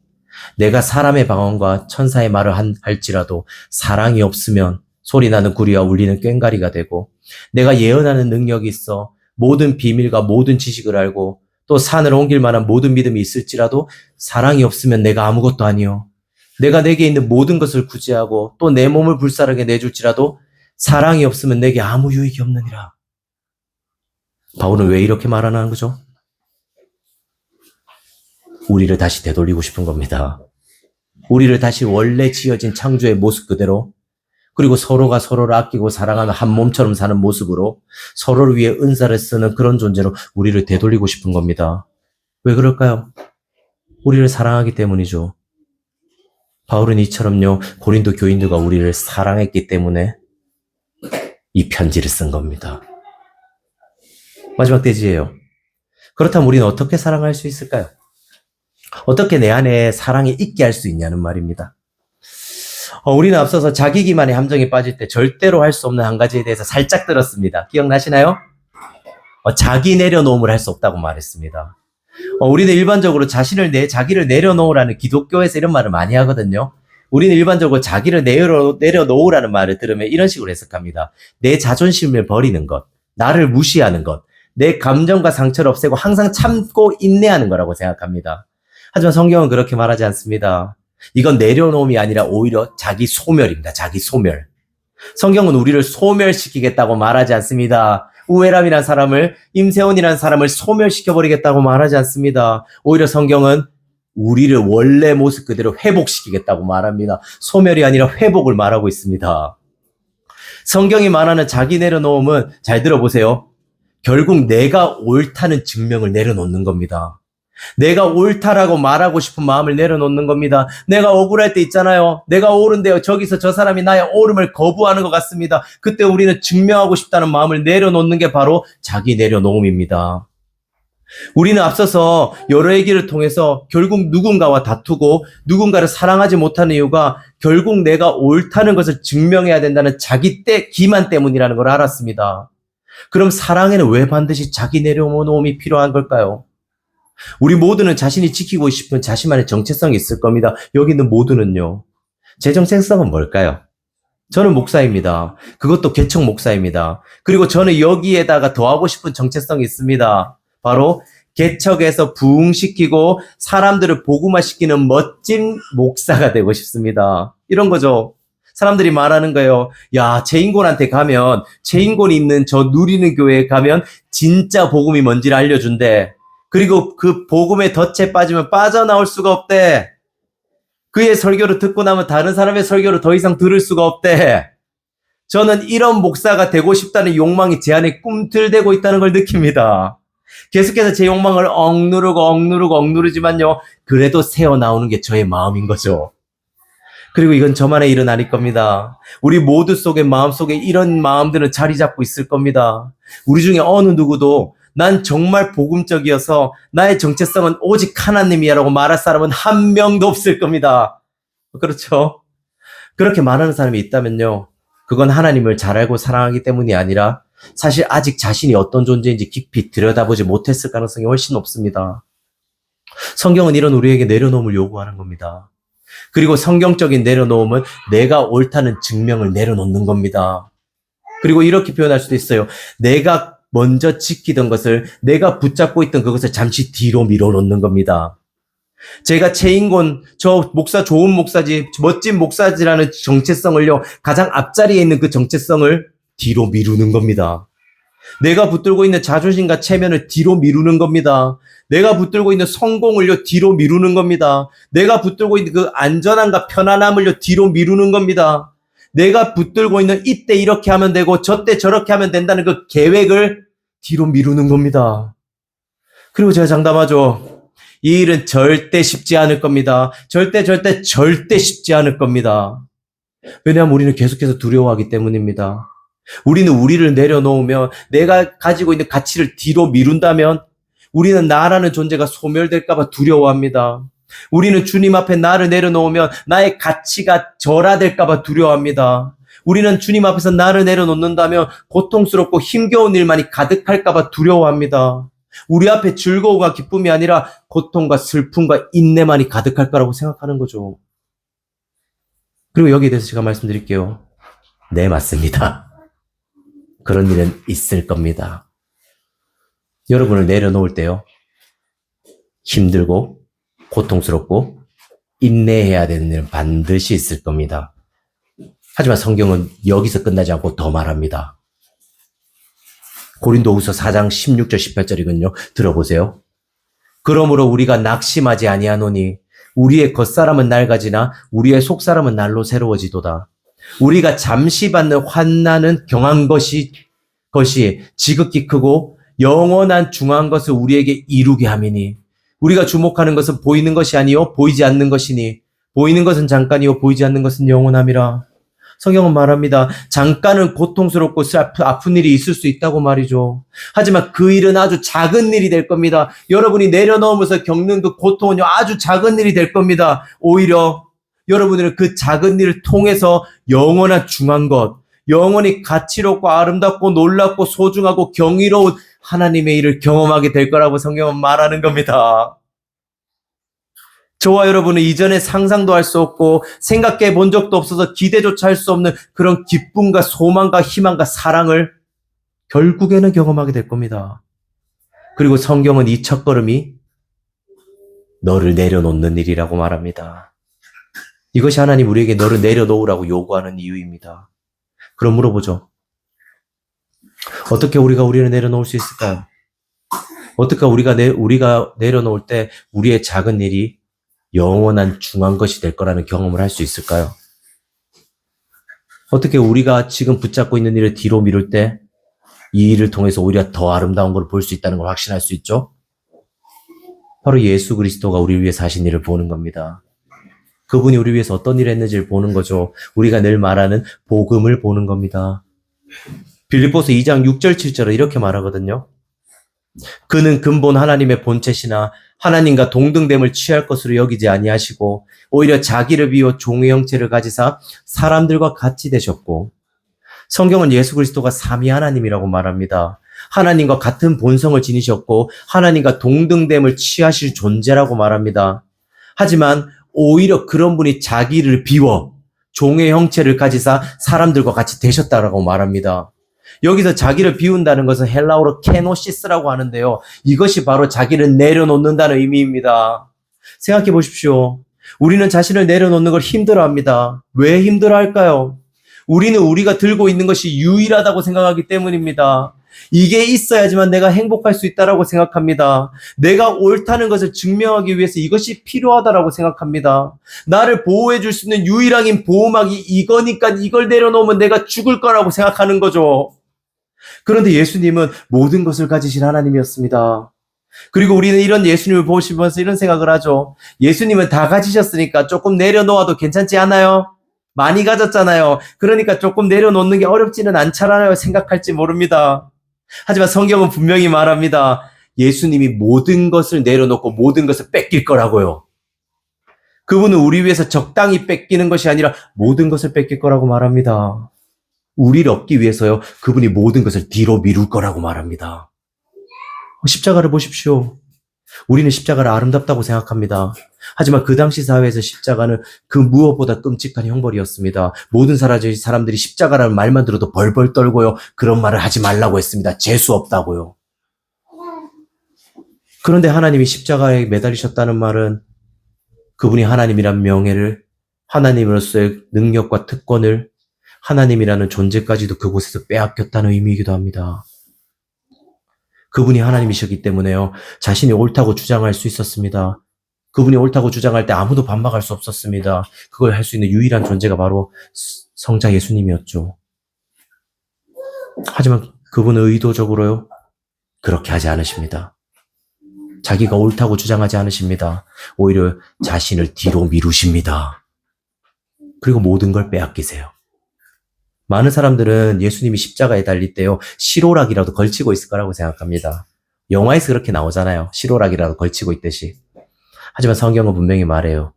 내가 사람의 방언과 천사의 말을 할지라도 사랑이 없으면 소리나는 구리와 울리는 꽹과리가 되고, 내가 예언하는 능력이 있어 모든 비밀과 모든 지식을 알고 또 산을 옮길 만한 모든 믿음이 있을지라도 사랑이 없으면 내가 아무것도 아니요. 내가 내게 있는 모든 것을 구제하고 또 내 몸을 불사르게 내줄지라도 사랑이 없으면 내게 아무 유익이 없느니라. 바울은 왜 이렇게 말하는 거죠? 우리를 다시 되돌리고 싶은 겁니다. 우리를 다시 원래 지어진 창조의 모습 그대로, 그리고 서로가 서로를 아끼고 사랑하는 한 몸처럼 사는 모습으로 서로를 위해 은사를 쓰는 그런 존재로 우리를 되돌리고 싶은 겁니다. 왜 그럴까요? 우리를 사랑하기 때문이죠. 바울은 이처럼요, 고린도 교인들과 우리를 사랑했기 때문에 이 편지를 쓴 겁니다. 마지막 대지예요. 그렇다면 우리는 어떻게 사랑할 수 있을까요? 어떻게 내 안에 사랑이 있게 할 수 있냐는 말입니다. 우리는 앞서서 자기 기만의 함정에 빠질 때 절대로 할 수 없는 한 가지에 대해서 살짝 들었습니다. 기억나시나요? 자기 내려놓음을 할 수 없다고 말했습니다. 우리는 일반적으로 자기를 내려놓으라는, 기독교에서 이런 말을 많이 하거든요. 우리는 일반적으로 자기를 내려놓으라는 말을 들으면 이런 식으로 해석합니다. 내 자존심을 버리는 것, 나를 무시하는 것, 내 감정과 상처를 없애고 항상 참고 인내하는 거라고 생각합니다. 하지만 성경은 그렇게 말하지 않습니다. 이건 내려놓음이 아니라 오히려 자기 소멸입니다. 자기 소멸. 성경은 우리를 소멸시키겠다고 말하지 않습니다. 우회람이라는 사람을, 임세원이라는 사람을 소멸시켜버리겠다고 말하지 않습니다. 오히려 성경은 우리를 원래 모습 그대로 회복시키겠다고 말합니다. 소멸이 아니라 회복을 말하고 있습니다. 성경이 말하는 자기 내려놓음은, 잘 들어보세요, 결국 내가 옳다는 증명을 내려놓는 겁니다. 내가 옳다라고 말하고 싶은 마음을 내려놓는 겁니다. 내가 억울할 때 있잖아요. 내가 옳은데요, 저기서 저 사람이 나의 옳음을 거부하는 것 같습니다. 그때 우리는 증명하고 싶다는 마음을 내려놓는 게 바로 자기 내려놓음입니다. 우리는 앞서서 여러 얘기를 통해서 결국 누군가와 다투고 누군가를 사랑하지 못하는 이유가 결국 내가 옳다는 것을 증명해야 된다는 자기 기만 때문이라는 걸 알았습니다. 그럼 사랑에는 왜 반드시 자기 내려놓음이 필요한 걸까요? 우리 모두는 자신이 지키고 싶은 자신만의 정체성이 있을 겁니다. 여기 있는 모두는요. 제 정체성은 뭘까요? 저는 목사입니다. 그것도 개척 목사입니다. 그리고 저는 여기에다가 더하고 싶은 정체성이 있습니다. 바로 개척에서 부흥시키고 사람들을 복음화시키는 멋진 목사가 되고 싶습니다. 이런 거죠. 사람들이 말하는 거예요. 야, 최인곤한테 가면, 최인곤이 있는 저 누리는 교회에 가면 진짜 복음이 뭔지를 알려준대. 그리고 그 복음의 덫에 빠지면 빠져나올 수가 없대. 그의 설교를 듣고 나면 다른 사람의 설교를 더 이상 들을 수가 없대. 저는 이런 목사가 되고 싶다는 욕망이 제 안에 꿈틀대고 있다는 걸 느낍니다. 계속해서 제 욕망을 억누르지만요. 그래도 새어나오는 게 저의 마음인 거죠. 그리고 이건 저만의 일은 아닐 겁니다. 우리 모두 속에 마음속에 이런 마음들은 자리 잡고 있을 겁니다. 우리 중에 어느 누구도 난 정말 복음적이어서 나의 정체성은 오직 하나님이야라고 말할 사람은 한 명도 없을 겁니다. 그렇죠? 그렇게 말하는 사람이 있다면요. 그건 하나님을 잘 알고 사랑하기 때문이 아니라 사실 아직 자신이 어떤 존재인지 깊이 들여다보지 못했을 가능성이 훨씬 높습니다. 성경은 이런 우리에게 내려놓음을 요구하는 겁니다. 그리고 성경적인 내려놓음은 내가 옳다는 증명을 내려놓는 겁니다. 그리고 이렇게 표현할 수도 있어요. 내가 먼저 지키던 것을, 내가 붙잡고 있던 그것을 잠시 뒤로 밀어놓는 겁니다. 제가 최인곤, 저 목사 좋은 목사지, 멋진 목사지라는 정체성을요, 가장 앞자리에 있는 그 정체성을 뒤로 미루는 겁니다. 내가 붙들고 있는 자존심과 체면을 뒤로 미루는 겁니다. 내가 붙들고 있는 성공을요, 뒤로 미루는 겁니다. 내가 붙들고 있는 그 안전함과 편안함을요, 뒤로 미루는 겁니다. 내가 붙들고 있는 이때 이렇게 하면 되고 저때 저렇게 하면 된다는 그 계획을 뒤로 미루는 겁니다. 그리고 제가 장담하죠. 이 일은 절대 쉽지 않을 겁니다. 절대 쉽지 않을 겁니다. 왜냐하면 우리는 계속해서 두려워하기 때문입니다. 우리는 우리를 내려놓으면, 내가 가지고 있는 가치를 뒤로 미룬다면 우리는 나라는 존재가 소멸될까봐 두려워합니다. 우리는 주님 앞에 나를 내려놓으면 나의 가치가 절하될까봐 두려워합니다. 우리는 주님 앞에서 나를 내려놓는다면 고통스럽고 힘겨운 일만이 가득할까봐 두려워합니다. 우리 앞에 즐거움과 기쁨이 아니라 고통과 슬픔과 인내만이 가득할 거라고 생각하는 거죠. 그리고 여기에 대해서 제가 말씀드릴게요. 네, 맞습니다. 그런 일은 있을 겁니다. 여러분을 내려놓을 때요. 힘들고 고통스럽고 인내해야 되는 일은 반드시 있을 겁니다. 하지만 성경은 여기서 끝나지 않고 더 말합니다. 고린도후서 4장 16절 18절이거든요. 들어보세요. 그러므로 우리가 낙심하지 아니하노니 우리의 겉사람은 낡아지나 우리의 속사람은 날로 새로워지도다. 우리가 잠시 받는 환난은 경한 것이 지극히 크고 영원한 중한 것을 우리에게 이루게 함이니 우리가 주목하는 것은 보이는 것이 아니요 보이지 않는 것이니 보이는 것은 잠깐이요 보이지 않는 것은 영원함이라. 성경은 말합니다. 잠깐은 고통스럽고 아픈 일이 있을 수 있다고 말이죠. 하지만 그 일은 아주 작은 일이 될 겁니다. 여러분이 내려놓으면서 겪는 그 고통은요 아주 작은 일이 될 겁니다. 오히려 여러분들은 그 작은 일을 통해서 영원한 중한 것, 영원히 가치롭고 아름답고 놀랍고 소중하고 경이로운 하나님의 일을 경험하게 될 거라고 성경은 말하는 겁니다. 저와 여러분은 이전에 상상도 할 수 없고 생각해 본 적도 없어서 기대조차 할 수 없는 그런 기쁨과 소망과 희망과 사랑을 결국에는 경험하게 될 겁니다. 그리고 성경은 이 첫걸음이 너를 내려놓는 일이라고 말합니다. 이것이 하나님 우리에게 너를 내려놓으라고 요구하는 이유입니다. 그럼 물어보죠. 어떻게 우리를 내려놓을 수 있을까요? 어떻게 우리가 내려놓을 때 우리의 작은 일이 영원한 중한 것이 될 거라는 경험을 할 수 있을까요? 어떻게 우리가 지금 붙잡고 있는 일을 뒤로 미룰 때 이 일을 통해서 오히려 더 아름다운 걸 볼 수 있다는 걸 확신할 수 있죠? 바로 예수 그리스도가 우리를 위해 사신 일을 보는 겁니다. 그분이 우리 위해서 어떤 일을 했는지를 보는 거죠. 우리가 늘 말하는 복음을 보는 겁니다. 빌립보서 2장 6절 7절은 이렇게 말하거든요. 그는 근본 하나님의 본체시나 하나님과 동등됨을 취할 것으로 여기지 아니하시고 오히려 자기를 비워 종의 형체를 가지사 사람들과 같이 되셨고. 성경은 예수 그리스도가 삼위 하나님이라고 말합니다. 하나님과 같은 본성을 지니셨고 하나님과 동등됨을 취하실 존재라고 말합니다. 하지만 오히려 그런 분이 자기를 비워 종의 형체를 가지사 사람들과 같이 되셨다라고 말합니다. 여기서 자기를 비운다는 것은 헬라어로 케노시스라고 하는데요. 이것이 바로 자기를 내려놓는다는 의미입니다. 생각해 보십시오. 우리는 자신을 내려놓는 걸 힘들어합니다. 왜 힘들어할까요? 우리는 우리가 들고 있는 것이 유일하다고 생각하기 때문입니다. 이게 있어야지만 내가 행복할 수 있다라고 생각합니다. 내가 옳다는 것을 증명하기 위해서 이것이 필요하다라고 생각합니다. 나를 보호해 줄 수 있는 유일한 보호막이 이거니까 이걸 내려놓으면 내가 죽을 거라고 생각하는 거죠. 그런데 예수님은 모든 것을 가지신 하나님이었습니다. 그리고 우리는 이런 예수님을 보시면서 이런 생각을 하죠. 예수님은 다 가지셨으니까 조금 내려놓아도 괜찮지 않아요? 많이 가졌잖아요. 그러니까 조금 내려놓는 게 어렵지는 않잖아요. 생각할지 모릅니다. 하지만 성경은 분명히 말합니다. 예수님이 모든 것을 내려놓고 모든 것을 뺏길 거라고요. 그분은 우리 위해서 적당히 뺏기는 것이 아니라 모든 것을 뺏길 거라고 말합니다. 우리를 얻기 위해서요. 그분이 모든 것을 뒤로 미룰 거라고 말합니다. 십자가를 보십시오. 우리는 십자가를 아름답다고 생각합니다. 하지만 그 당시 사회에서 십자가는 그 무엇보다 끔찍한 형벌이었습니다. 모든 사람들이 십자가라는 말만 들어도 벌벌 떨고요. 그런 말을 하지 말라고 했습니다. 재수 없다고요. 그런데 하나님이 십자가에 매달리셨다는 말은 그분이 하나님이란 명예를, 하나님으로서의 능력과 특권을, 하나님이라는 존재까지도 그곳에서 빼앗겼다는 의미이기도 합니다. 그분이 하나님이셨기 때문에요. 자신이 옳다고 주장할 수 있었습니다. 그분이 옳다고 주장할 때 아무도 반박할 수 없었습니다. 그걸 할 수 있는 유일한 존재가 바로 성자 예수님이었죠. 하지만 그분은 의도적으로요. 그렇게 하지 않으십니다. 자기가 옳다고 주장하지 않으십니다. 오히려 자신을 뒤로 미루십니다. 그리고 모든 걸 빼앗기세요. 많은 사람들은 예수님이 십자가에 달릴 때요, 실오락이라도 걸치고 있을 거라고 생각합니다. 영화에서 그렇게 나오잖아요. 실오락이라도 걸치고 있듯이. 하지만 성경은 분명히 말해요.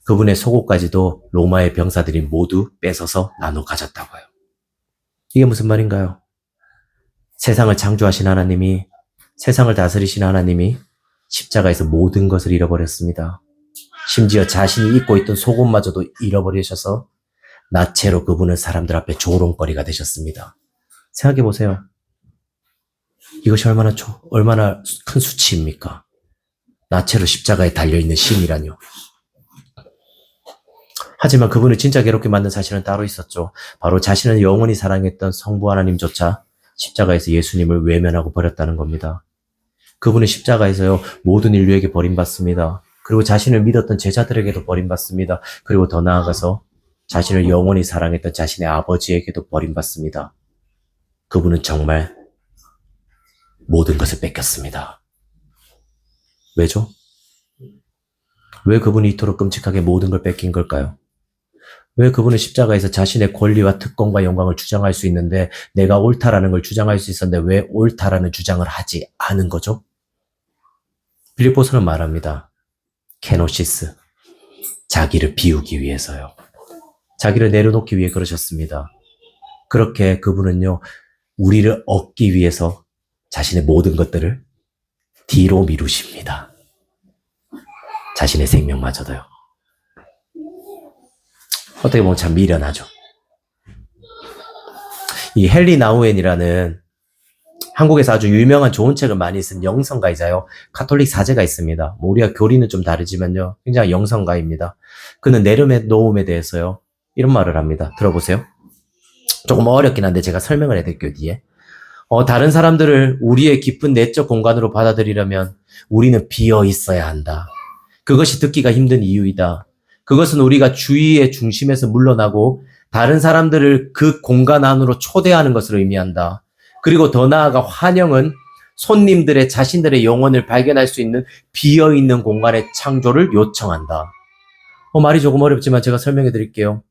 그분의 속옷까지도 로마의 병사들이 모두 뺏어서 나눠 가졌다고요. 이게 무슨 말인가요? 세상을 창조하신 하나님이, 세상을 다스리신 하나님이 십자가에서 모든 것을 잃어버렸습니다. 심지어 자신이 입고 있던 속옷마저도 잃어버리셔서 나체로 그분은 사람들 앞에 조롱거리가 되셨습니다. 생각해 보세요. 이것이 얼마나 큰 수치입니까? 나체로 십자가에 달려있는 신이라뇨. 하지만 그분을 진짜 괴롭게 만든 사실은 따로 있었죠. 바로 자신을 영원히 사랑했던 성부 하나님조차 십자가에서 예수님을 외면하고 버렸다는 겁니다. 그분은 십자가에서요, 모든 인류에게 버림받습니다. 그리고 자신을 믿었던 제자들에게도 버림받습니다. 그리고 더 나아가서 자신을 영원히 사랑했던 자신의 아버지에게도 버림받습니다. 그분은 정말 모든 것을 뺏겼습니다. 왜죠? 왜 그분이 이토록 끔찍하게 모든 걸 뺏긴 걸까요? 왜 그분은 십자가에서 자신의 권리와 특권과 영광을 주장할 수 있는데, 내가 옳다라는 걸 주장할 수 있었는데 왜 옳다라는 주장을 하지 않은 거죠? 빌립보서는 말합니다. 케노시스, 자기를 비우기 위해서요. 자기를 내려놓기 위해 그러셨습니다. 그렇게 그분은요, 우리를 얻기 위해서 자신의 모든 것들을 뒤로 미루십니다. 자신의 생명마저도요. 어떻게 보면 참 미련하죠. 이 헨리 나우엔이라는 한국에서 아주 유명한 좋은 책을 많이 쓴 영성가이자요, 가톨릭 사제가 있습니다. 우리가 교리는 좀 다르지만요, 굉장히 영성가입니다. 그는 내려놓음에 대해서요, 이런 말을 합니다. 들어보세요. 조금 어렵긴 한데 제가 설명을 해드릴게요, 뒤에. 다른 사람들을 우리의 깊은 내적 공간으로 받아들이려면 우리는 비어 있어야 한다. 그것이 듣기가 힘든 이유이다. 그것은 우리가 주의의 중심에서 물러나고 다른 사람들을 그 공간 안으로 초대하는 것을 의미한다. 그리고 더 나아가 환영은 손님들의 자신들의 영혼을 발견할 수 있는 비어있는 공간의 창조를 요청한다. 말이 조금 어렵지만 제가 설명해 드릴게요.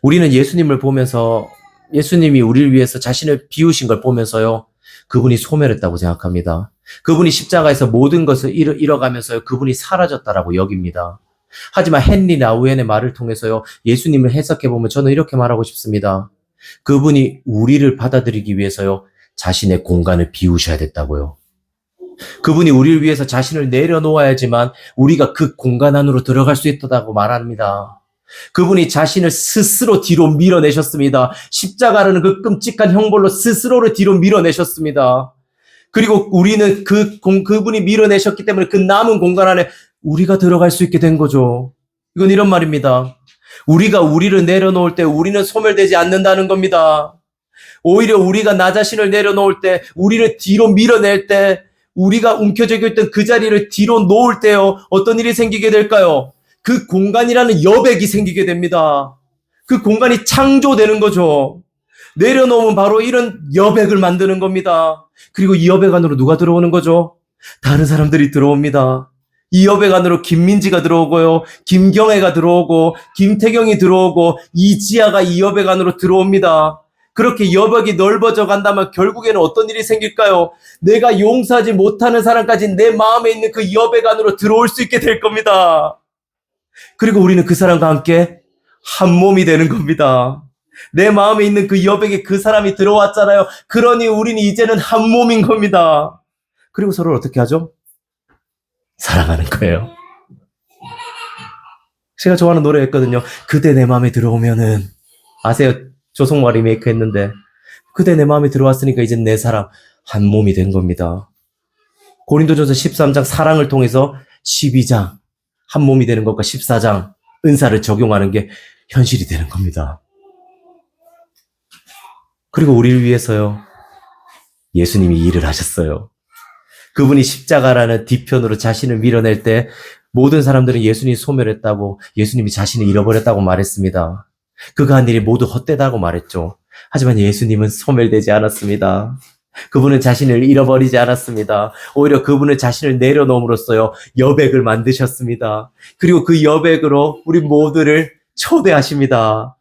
우리는 예수님을 보면서, 예수님이 우리를 위해서 자신을 비우신 걸 보면서요, 그분이 소멸했다고 생각합니다. 그분이 십자가에서 모든 것을 잃어가면서요, 그분이 사라졌다라고 여깁니다. 하지만 헨리 나우엔의 말을 통해서요, 예수님을 해석해보면 저는 이렇게 말하고 싶습니다. 그분이 우리를 받아들이기 위해서요, 자신의 공간을 비우셔야 됐다고요. 그분이 우리를 위해서 자신을 내려놓아야지만 우리가 그 공간 안으로 들어갈 수 있다고 말합니다. 그분이 자신을 스스로 뒤로 밀어내셨습니다. 십자가라는 그 끔찍한 형벌로 스스로를 뒤로 밀어내셨습니다. 그리고 우리는 그분이 밀어내셨기 때문에 그 남은 공간 안에 우리가 들어갈 수 있게 된 거죠. 이건 이런 말입니다. 우리가 우리를 내려놓을 때 우리는 소멸되지 않는다는 겁니다. 오히려 우리가 나 자신을 내려놓을 때, 우리를 뒤로 밀어낼 때, 우리가 움켜쥐고 있던 그 자리를 뒤로 놓을 때요, 어떤 일이 생기게 될까요? 그 공간이라는 여백이 생기게 됩니다. 그 공간이 창조되는 거죠. 내려놓으면 바로 이런 여백을 만드는 겁니다. 그리고 이 여백 안으로 누가 들어오는 거죠? 다른 사람들이 들어옵니다. 이 여백 안으로 김민지가 들어오고요, 김경애가 들어오고, 김태경이 들어오고, 이지아가 이 여백 안으로 들어옵니다. 그렇게 여백이 넓어져 간다면 결국에는 어떤 일이 생길까요? 내가 용서하지 못하는 사람까지 내 마음에 있는 그 여백 안으로 들어올 수 있게 될 겁니다. 그리고 우리는 그 사람과 함께 한 몸이 되는 겁니다. 내 마음에 있는 그 여백에 그 사람이 들어왔잖아요. 그러니 우리는 이제는 한 몸인 겁니다. 그리고 서로를 어떻게 하죠? 사랑하는 거예요. 제가 좋아하는 노래였거든요. 그대 내 마음에 들어오면은, 아세요? 조성모 리메이크 했는데, 그대 내 마음에 들어왔으니까 이젠 내 사람 한 몸이 된 겁니다. 고린도전서 13장 사랑을 통해서 12장 한 몸이 되는 것과 14장 은사를 적용하는 게 현실이 되는 겁니다. 그리고 우리를 위해서요, 예수님이 일을 하셨어요. 그분이 십자가라는 뒤편으로 자신을 밀어낼 때 모든 사람들은 예수님이 소멸했다고, 예수님이 자신을 잃어버렸다고 말했습니다. 그가 한 일이 모두 헛되다고 말했죠. 하지만 예수님은 소멸되지 않았습니다. 그분은 자신을 잃어버리지 않았습니다. 오히려 그분은 자신을 내려놓음으로써요, 여백을 만드셨습니다. 그리고 그 여백으로 우리 모두를 초대하십니다.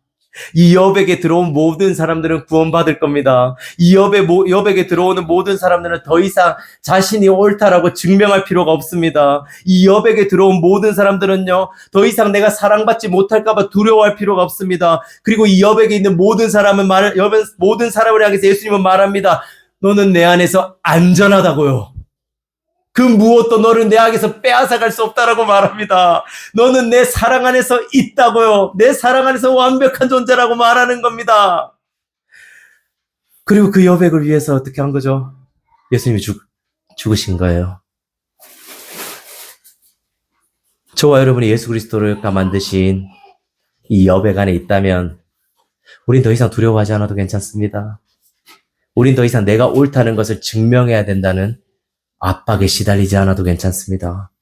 이 여백에 들어온 모든 사람들은 구원받을 겁니다. 이 여백에 들어오는 모든 사람들은 더 이상 자신이 옳다라고 증명할 필요가 없습니다. 이 여백에 들어온 모든 사람들은요, 더 이상 내가 사랑받지 못할까봐 두려워할 필요가 없습니다. 그리고 이 여백에 있는 모든 모든 사람을 향해서 예수님은 말합니다. 너는 내 안에서 안전하다고요. 그 무엇도 너를 내 안에서 빼앗아갈 수 없다라고 말합니다. 너는 내 사랑 안에서 있다고요. 내 사랑 안에서 완벽한 존재라고 말하는 겁니다. 그리고 그 여백을 위해서 어떻게 한 거죠? 예수님이 죽으신 거예요. 저와 여러분이 예수 그리스도가 만드신 이 여백 안에 있다면 우린 더 이상 두려워하지 않아도 괜찮습니다. 우린 더 이상 내가 옳다는 것을 증명해야 된다는 압박에 시달리지 않아도 괜찮습니다.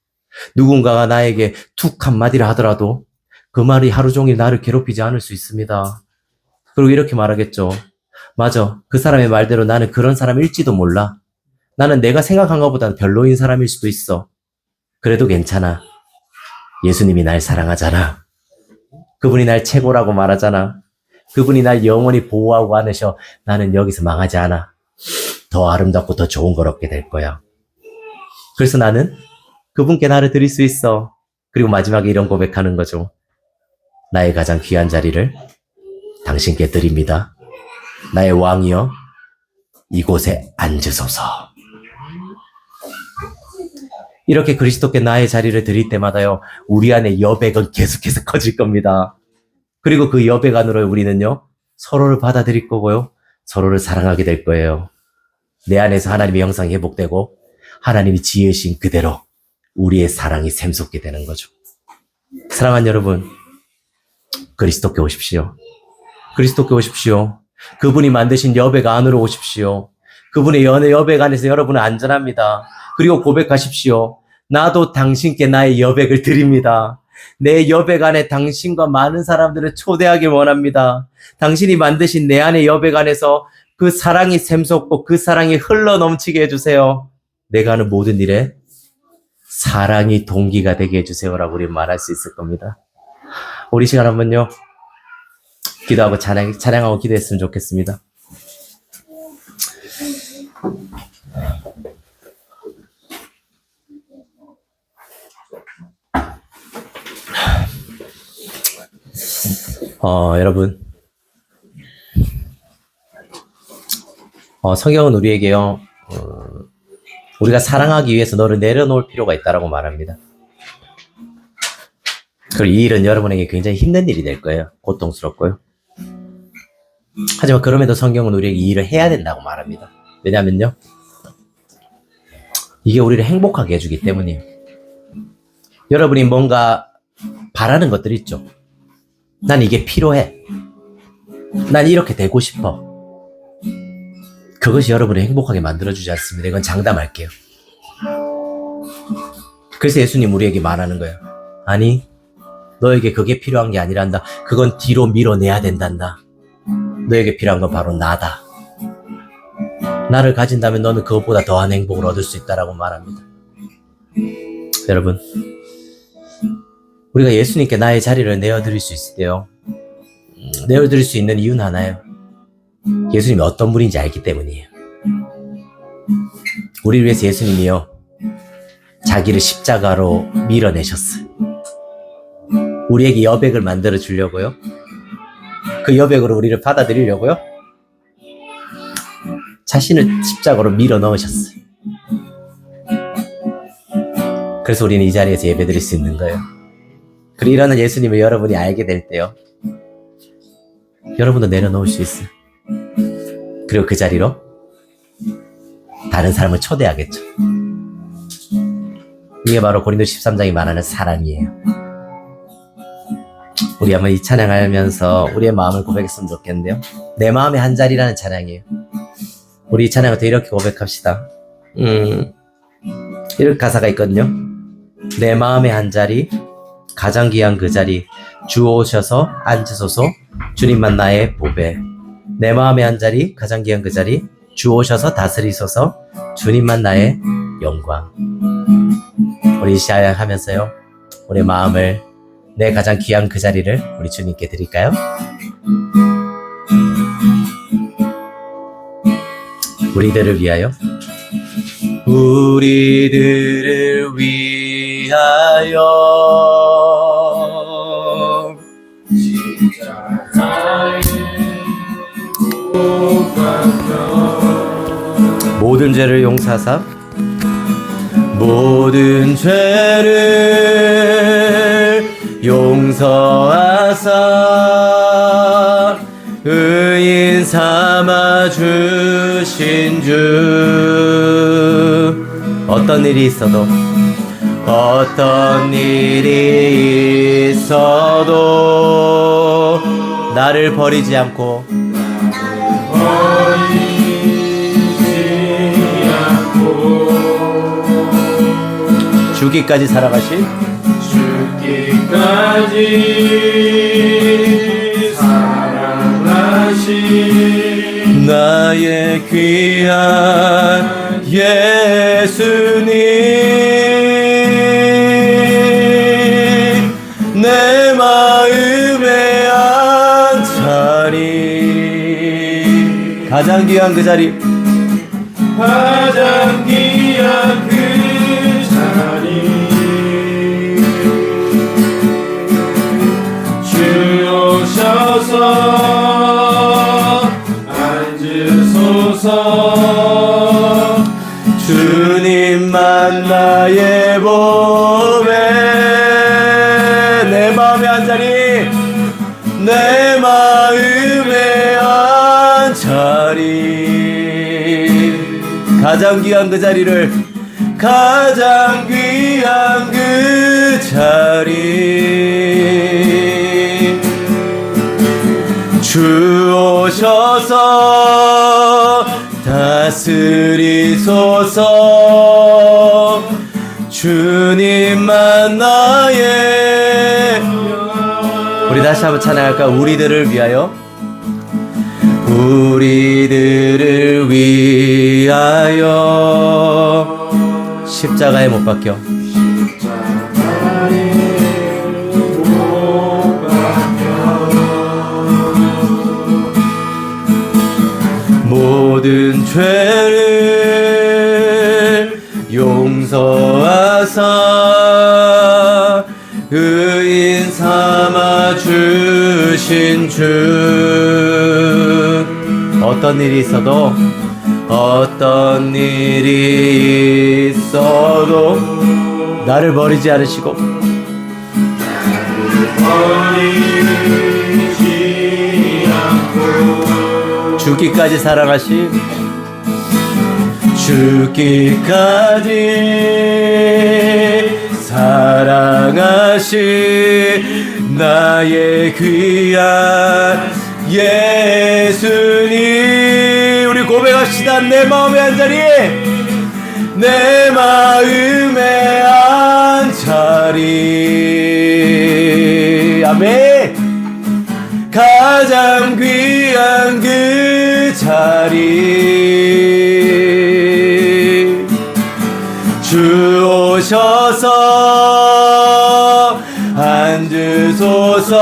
누군가가 나에게 툭 한마디를 하더라도 그 말이 하루 종일 나를 괴롭히지 않을 수 있습니다. 그리고 이렇게 말하겠죠. 맞아, 그 사람의 말대로 나는 그런 사람일지도 몰라. 나는 내가 생각한 것보다는 별로인 사람일 수도 있어. 그래도 괜찮아. 예수님이 날 사랑하잖아. 그분이 날 최고라고 말하잖아. 그분이 날 영원히 보호하고 안으셔. 나는 여기서 망하지 않아. 더 아름답고 더 좋은 걸 얻게 될 거야. 그래서 나는 그분께 나를 드릴 수 있어. 그리고 마지막에 이런 고백하는 거죠. 나의 가장 귀한 자리를 당신께 드립니다. 나의 왕이여, 이곳에 앉으소서. 이렇게 그리스도께 나의 자리를 드릴 때마다요, 우리 안에 여백은 계속해서 커질 겁니다. 그리고 그 여백 안으로 우리는요, 서로를 받아들일 거고요, 서로를 사랑하게 될 거예요. 내 안에서 하나님의 형상이 회복되고 하나님이 지으신 그대로 우리의 사랑이 샘솟게 되는 거죠. 사랑하는 여러분, 그리스도께 오십시오. 그리스도께 오십시오. 그분이 만드신 여백 안으로 오십시오. 그분의 여백 안에서 여러분은 안전합니다. 그리고 고백하십시오. 나도 당신께 나의 여백을 드립니다. 내 여백 안에 당신과 많은 사람들을 초대하길 원합니다. 당신이 만드신 내 안의 여백 안에서 그 사랑이 샘솟고 그 사랑이 흘러 넘치게 해주세요. 내가 하는 모든 일에 사랑이 동기가 되게 해주세요라고 우리 말할 수 있을 겁니다. 우리 시간 한번요, 기도하고 찬양하고 기도했으면 좋겠습니다. 여러분, 성경은 우리에게요, 우리가 사랑하기 위해서 너를 내려놓을 필요가 있다라고 말합니다. 그리고 이 일은 여러분에게 굉장히 힘든 일이 될 거예요. 고통스럽고요. 하지만 그럼에도 성경은 우리에게 이 일을 해야 된다고 말합니다. 왜냐면요, 이게 우리를 행복하게 해주기 때문이에요. 여러분이 뭔가 바라는 것들 있죠. 난 이게 필요해. 난 이렇게 되고 싶어. 그것이 여러분을 행복하게 만들어주지 않습니다. 이건 장담할게요. 그래서 예수님 우리에게 말하는 거예요. 아니, 너에게 그게 필요한 게 아니란다. 그건 뒤로 밀어내야 된단다. 너에게 필요한 건 바로 나다. 나를 가진다면 너는 그것보다 더한 행복을 얻을 수 있다라고 말합니다. 여러분, 우리가 예수님께 나의 자리를 내어드릴 수 있을 때요, 내어드릴 수 있는 이유는 하나예요. 예수님이 어떤 분인지 알기 때문이에요. 우리를 위해서 예수님이요, 자기를 십자가로 밀어내셨어요. 우리에게 여백을 만들어 주려고요, 그 여백으로 우리를 받아들이려고요, 자신을 십자가로 밀어 넣으셨어요. 그래서 우리는 이 자리에서 예배드릴 수 있는 거예요. 그리고 이러는 예수님을 여러분이 알게 될 때요, 여러분도 내려놓을 수 있어요. 그리고 그 자리로 다른 사람을 초대하겠죠. 이게 바로 고린도 13장이 말하는 사랑이에요. 우리 한번 이 찬양하면서 우리의 마음을 고백했으면 좋겠는데요. 내 마음의 한 자리라는 찬양이에요. 우리 이 찬양을 또 이렇게 고백합시다. 이렇게 가사가 있거든요. 내 마음의 한 자리, 가장 귀한 그 자리, 주 오셔서 앉으소서, 주님만 나의 보배. 내 마음의 한 자리, 가장 귀한 그 자리, 주 오셔서 다스리소서, 주님만 나의 영광. 우리 이 찬양 하면서요, 우리 마음을, 내 가장 귀한 그 자리를 우리 주님께 드릴까요? 우리들을 위하여, 우리들을 위하여 십자가에 못 박혀 모든 죄를 용서하사 모든 죄를 용서하사 의인 삼아 주신 주. 어떤 일이 있어도 어떤 일이 있어도 나를 버리지 않고 죽기까지 살아가신 나의 귀한 예수님, 내 마음의 한 자리, 가장 귀한 그 자리, 가장 귀한 그 자리, 주 오셔서 앉으소서, 주님만 나의 보배. 내 마음의 한 자리, 내 마음의 한 자리, 가장 귀한 그 자리를, 가장 귀한 그 자리, 주 오셔서 다스리소서, 주님만 나의. 우리 다시 한번 찬양할까? 우리들을 위하여, 우리들을 위하여 십자가에 못 박혀 모든 죄를 용서하사 의인 삼아 주신 주. 어떤 일이 있어도 어떤 일이 있어도 나를 버리지 않으시고 죽기까지 사랑하신, 죽기까지 사랑하신 나의 귀한 예수님. 우리 고백합시다. 내 마음의 한자리, 내 마음의 한자리. 아멘. 가장 귀한 그 자리, 주 오셔서 앉으소서.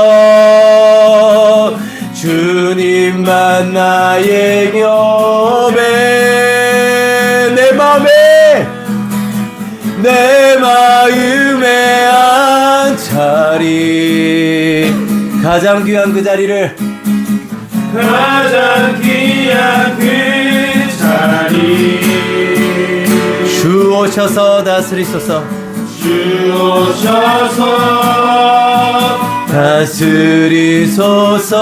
주님만 나의 곁에, 내 마음의 한자리, 가장 귀한 그 자리를, 가장 귀한 그 자리, 주 오셔서 다스리소서. 주 오셔서 다스리소서.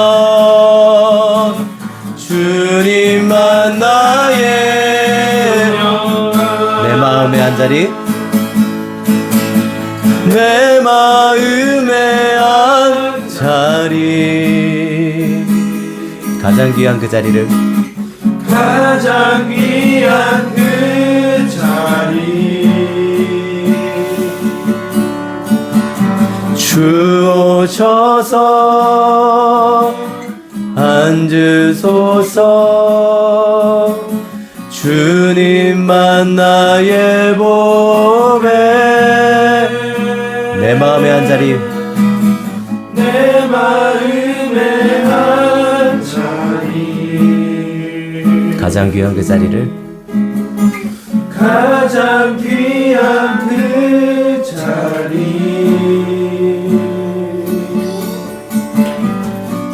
주님만 나의 내 마음의 한자리, 내 마음의 한자리, 가장 귀한 그 자리를, 가장 귀한 그 자리, 주 오셔서 앉으소서. 주님만 나의 보배, 내 마음의 한자리, 내 마음의 한자리, 가장 귀한 그 자리를, 가장 귀한 그 자리,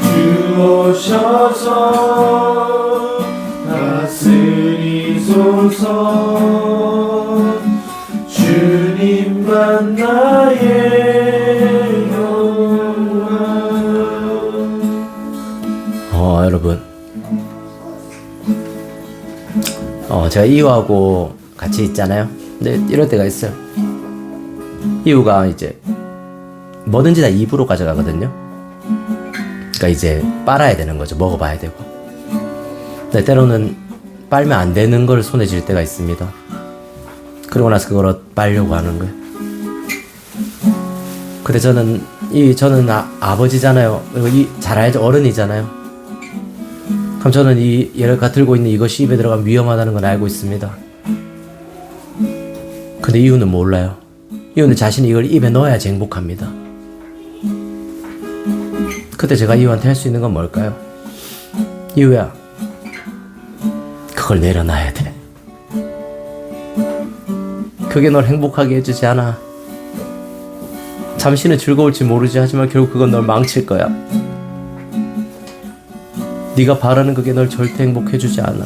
주 오셔서 다스리소서. 주님만 나의 영광. 여러분, 제가 이유하고 같이 있잖아요. 근데 이럴 때가 있어요. 이유가 이제 뭐든지 다 입으로 가져가거든요. 그러니까 이제 빨아야 되는 거죠. 먹어봐야 되고. 근데 때로는 빨면 안 되는 걸 손에 쥘 때가 있습니다. 그러고 나서 그걸 빨려고 하는 거예요. 근데 저는 아버지잖아요. 잘 알죠. 어른이잖아요. 그럼 저는 얘가 들고 있는 이것이 입에 들어가면 위험하다는 건 알고 있습니다. 근데 이유는 몰라요. 이유는 자신이 이걸 입에 넣어야지 행복합니다. 그때 제가 이유한테 할 수 있는 건 뭘까요? 이유야, 그걸 내려놔야 돼. 그게 널 행복하게 해주지 않아. 잠시는 즐거울지 모르지, 하지만 결국 그건 널 망칠 거야. 네가 바라는 그게 널 절대 행복해주지 않아.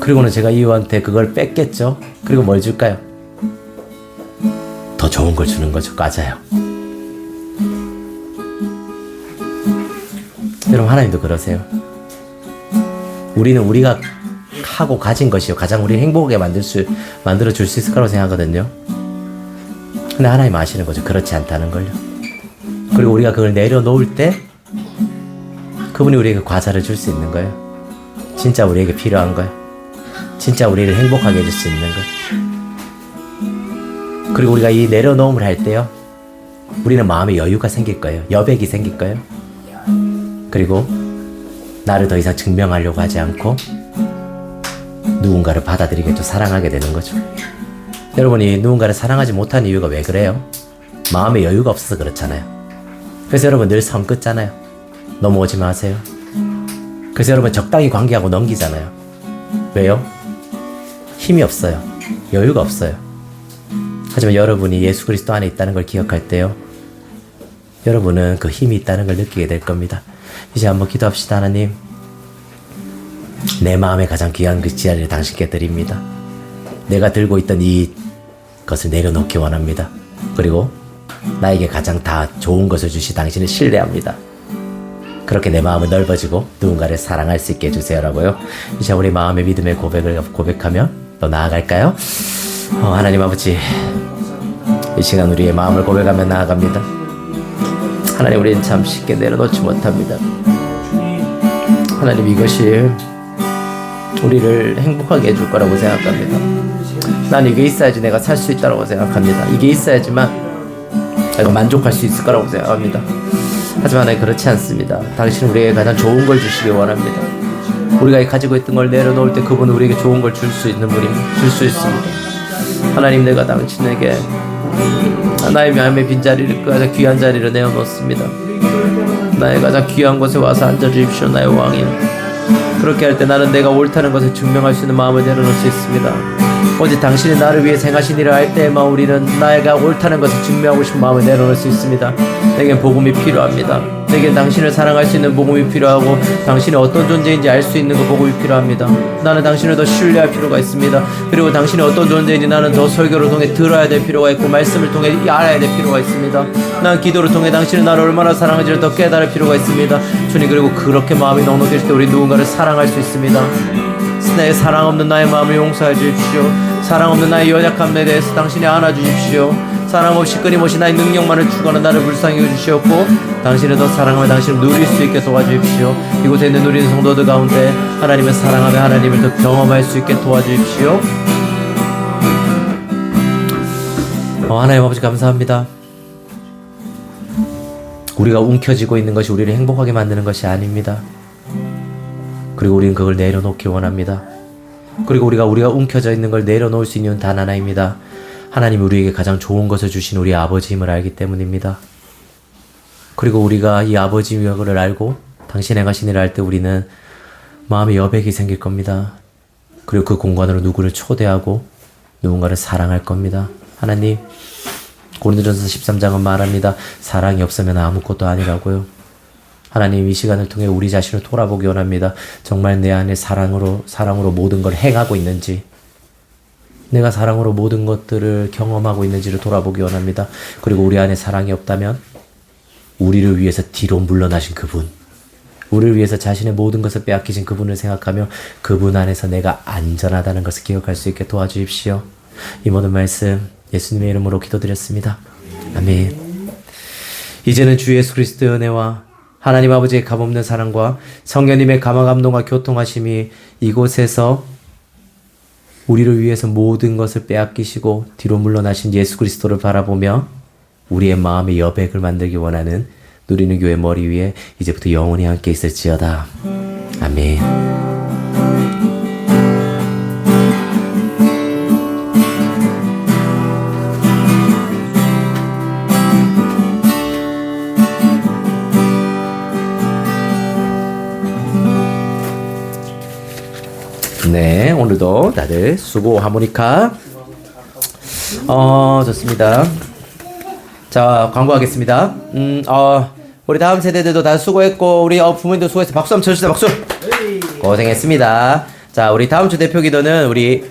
그리고는 제가 이유한테 그걸 뺏겠죠. 그리고 뭘 줄까요? 더 좋은 걸 주는 거죠. 맞아요. 여러분, 하나님도 그러세요. 우리는 우리가 하고 가진 것이요 가장 우리를 행복하게 만들어 줄 수 있을 거라고 생각하거든요. 근데 하나님 아시는 거죠. 그렇지 않다는 걸요. 그리고 우리가 그걸 내려놓을 때 그분이 우리에게 과자를 줄 수 있는 거예요. 진짜 우리에게 필요한 거예요. 진짜 우리를 행복하게 해줄 수 있는 거예요. 그리고 우리가 이 내려놓음을 할 때요, 우리는 마음에 여유가 생길 거예요. 여백이 생길 거예요. 그리고 나를 더 이상 증명하려고 하지 않고 누군가를 받아들이게, 또 사랑하게 되는 거죠. 여러분이 누군가를 사랑하지 못한 이유가 왜 그래요? 마음에 여유가 없어서 그렇잖아요. 그래서 여러분 늘 선 긋잖아요. 넘어오지 마세요. 그래서 여러분 적당히 관계하고 넘기잖아요. 왜요? 힘이 없어요. 여유가 없어요. 하지만 여러분이 예수 그리스도 안에 있다는 걸 기억할 때요, 여러분은 그 힘이 있다는 걸 느끼게 될 겁니다. 이제 한번 기도합시다. 하나님, 내 마음에 가장 귀한 그 지혜를 당신께 드립니다. 내가 들고 있던 이것을 내려놓기 원합니다. 그리고 나에게 가장 다 좋은 것을 주시 당신을 신뢰합니다. 그렇게 내 마음은 넓어지고 누군가를 사랑할 수 있게 해주세요라고요. 이제 우리 마음의 믿음의 고백을 고백하며 또 나아갈까요? 하나님 아버지, 이 시간 우리의 마음을 고백하며 나아갑니다. 하나님, 우리는 참 쉽게 내려놓지 못합니다. 하나님 이것이 우리를 행복하게 해줄 거라고 생각합니다. 난 이게 있어야지 내가 살 수 있다고 생각합니다. 이게 있어야지만 내가 만족할 수 있을 거라고 생각합니다. 하지만 하나님 그렇지 않습니다. 당신은 우리에게 가장 좋은 걸 주시기 원합니다. 우리가 가지고 있던 걸 내려놓을 때 그분은 우리에게 좋은 걸 줄 수 있는 분입니다. 줄 수 있습니다. 하나님 내가 당신에게 나의 마음의 빈자리를 가장 귀한 자리를 내어놓습니다. 나의 가장 귀한 곳에 와서 앉아주십시오. 나의 왕이여. 그렇게 할 때 나는 내가 옳다는 것을 증명할 수 있는 마음을 내려놓을 수 있습니다. 오직 당신이 나를 위해 행하신 일을 할 때에만 우리는 나가 옳다는 것을 증명하고 싶은 마음을 내려놓을 수 있습니다. 내겐 복음이 필요합니다. 내겐 당신을 사랑할 수 있는 복음이 필요하고 당신이 어떤 존재인지 알 수 있는 그 복음이 필요합니다. 나는 당신을 더 신뢰할 필요가 있습니다. 그리고 당신이 어떤 존재인지 나는 더 설교를 통해 들어야 될 필요가 있고 말씀을 통해 알아야 될 필요가 있습니다. 난 기도를 통해 당신이 나를 얼마나 사랑하는지를 더 깨달을 필요가 있습니다. 주님 그리고 그렇게 마음이 넉넉해질 때 우리 누군가를 사랑할 수 있습니다. 내 사랑 없는 나의 마음을 용서해 주십시오. 사랑 없는 나의 연약함에 대해서 당신이 안아주십시오. 사랑 없이 끊임없이 나의 능력만을 추구하는 나를 불쌍히 여주시옵고 당신을 더 사랑하며 당신을 누릴 수 있게 도와주십시오. 이곳에 있는 누리는 성도들 가운데 하나님을 사랑하며 하나님을 더 경험할 수 있게 도와주십시오. 하나님 아버지 감사합니다. 우리가 움켜쥐고 있는 것이 우리를 행복하게 만드는 것이 아닙니다. 그리고 우리는 그걸 내려놓기 원합니다. 그리고 우리가 움켜져 있는 걸 내려놓을 수 있는 단 하나입니다. 하나님이 우리에게 가장 좋은 것을 주신 우리 아버지임을 알기 때문입니다. 그리고 우리가 이 아버지임을 알고 당신 행하신 일을 할 때 우리는 마음의 여백이 생길 겁니다. 그리고 그 공간으로 누구를 초대하고 누군가를 사랑할 겁니다. 하나님, 고린도전서 13장은 말합니다. 사랑이 없으면 아무것도 아니라고요. 하나님 이 시간을 통해 우리 자신을 돌아보기 원합니다. 정말 내 안에 사랑으로 모든 걸 행하고 있는지, 내가 사랑으로 모든 것들을 경험하고 있는지를 돌아보기 원합니다. 그리고 우리 안에 사랑이 없다면 우리를 위해서 뒤로 물러나신 그분, 우리를 위해서 자신의 모든 것을 빼앗기신 그분을 생각하며 그분 안에서 내가 안전하다는 것을 기억할 수 있게 도와주십시오. 이 모든 말씀 예수님의 이름으로 기도드렸습니다. 아멘. 이제는 주 예수 그리스도의 은혜와 하나님 아버지의 값없는 사랑과 성령님의 감화감동과 교통하심이 이곳에서 우리를 위해서 모든 것을 빼앗기시고 뒤로 물러나신 예수 그리스도를 바라보며 우리의 마음의 여백을 만들기 원하는 누리는 교회 머리 위에 이제부터 영원히 함께 있을지어다. 아멘. 네, 오늘도 다들 수고 하모니카. 좋습니다. 자, 광고하겠습니다. 우리 다음 세대들도 다 수고했고, 우리 부모님도 수고했어. 박수 한번 쳐주세요, 박수! 고생했습니다. 자, 우리 다음 주 대표 기도는 우리,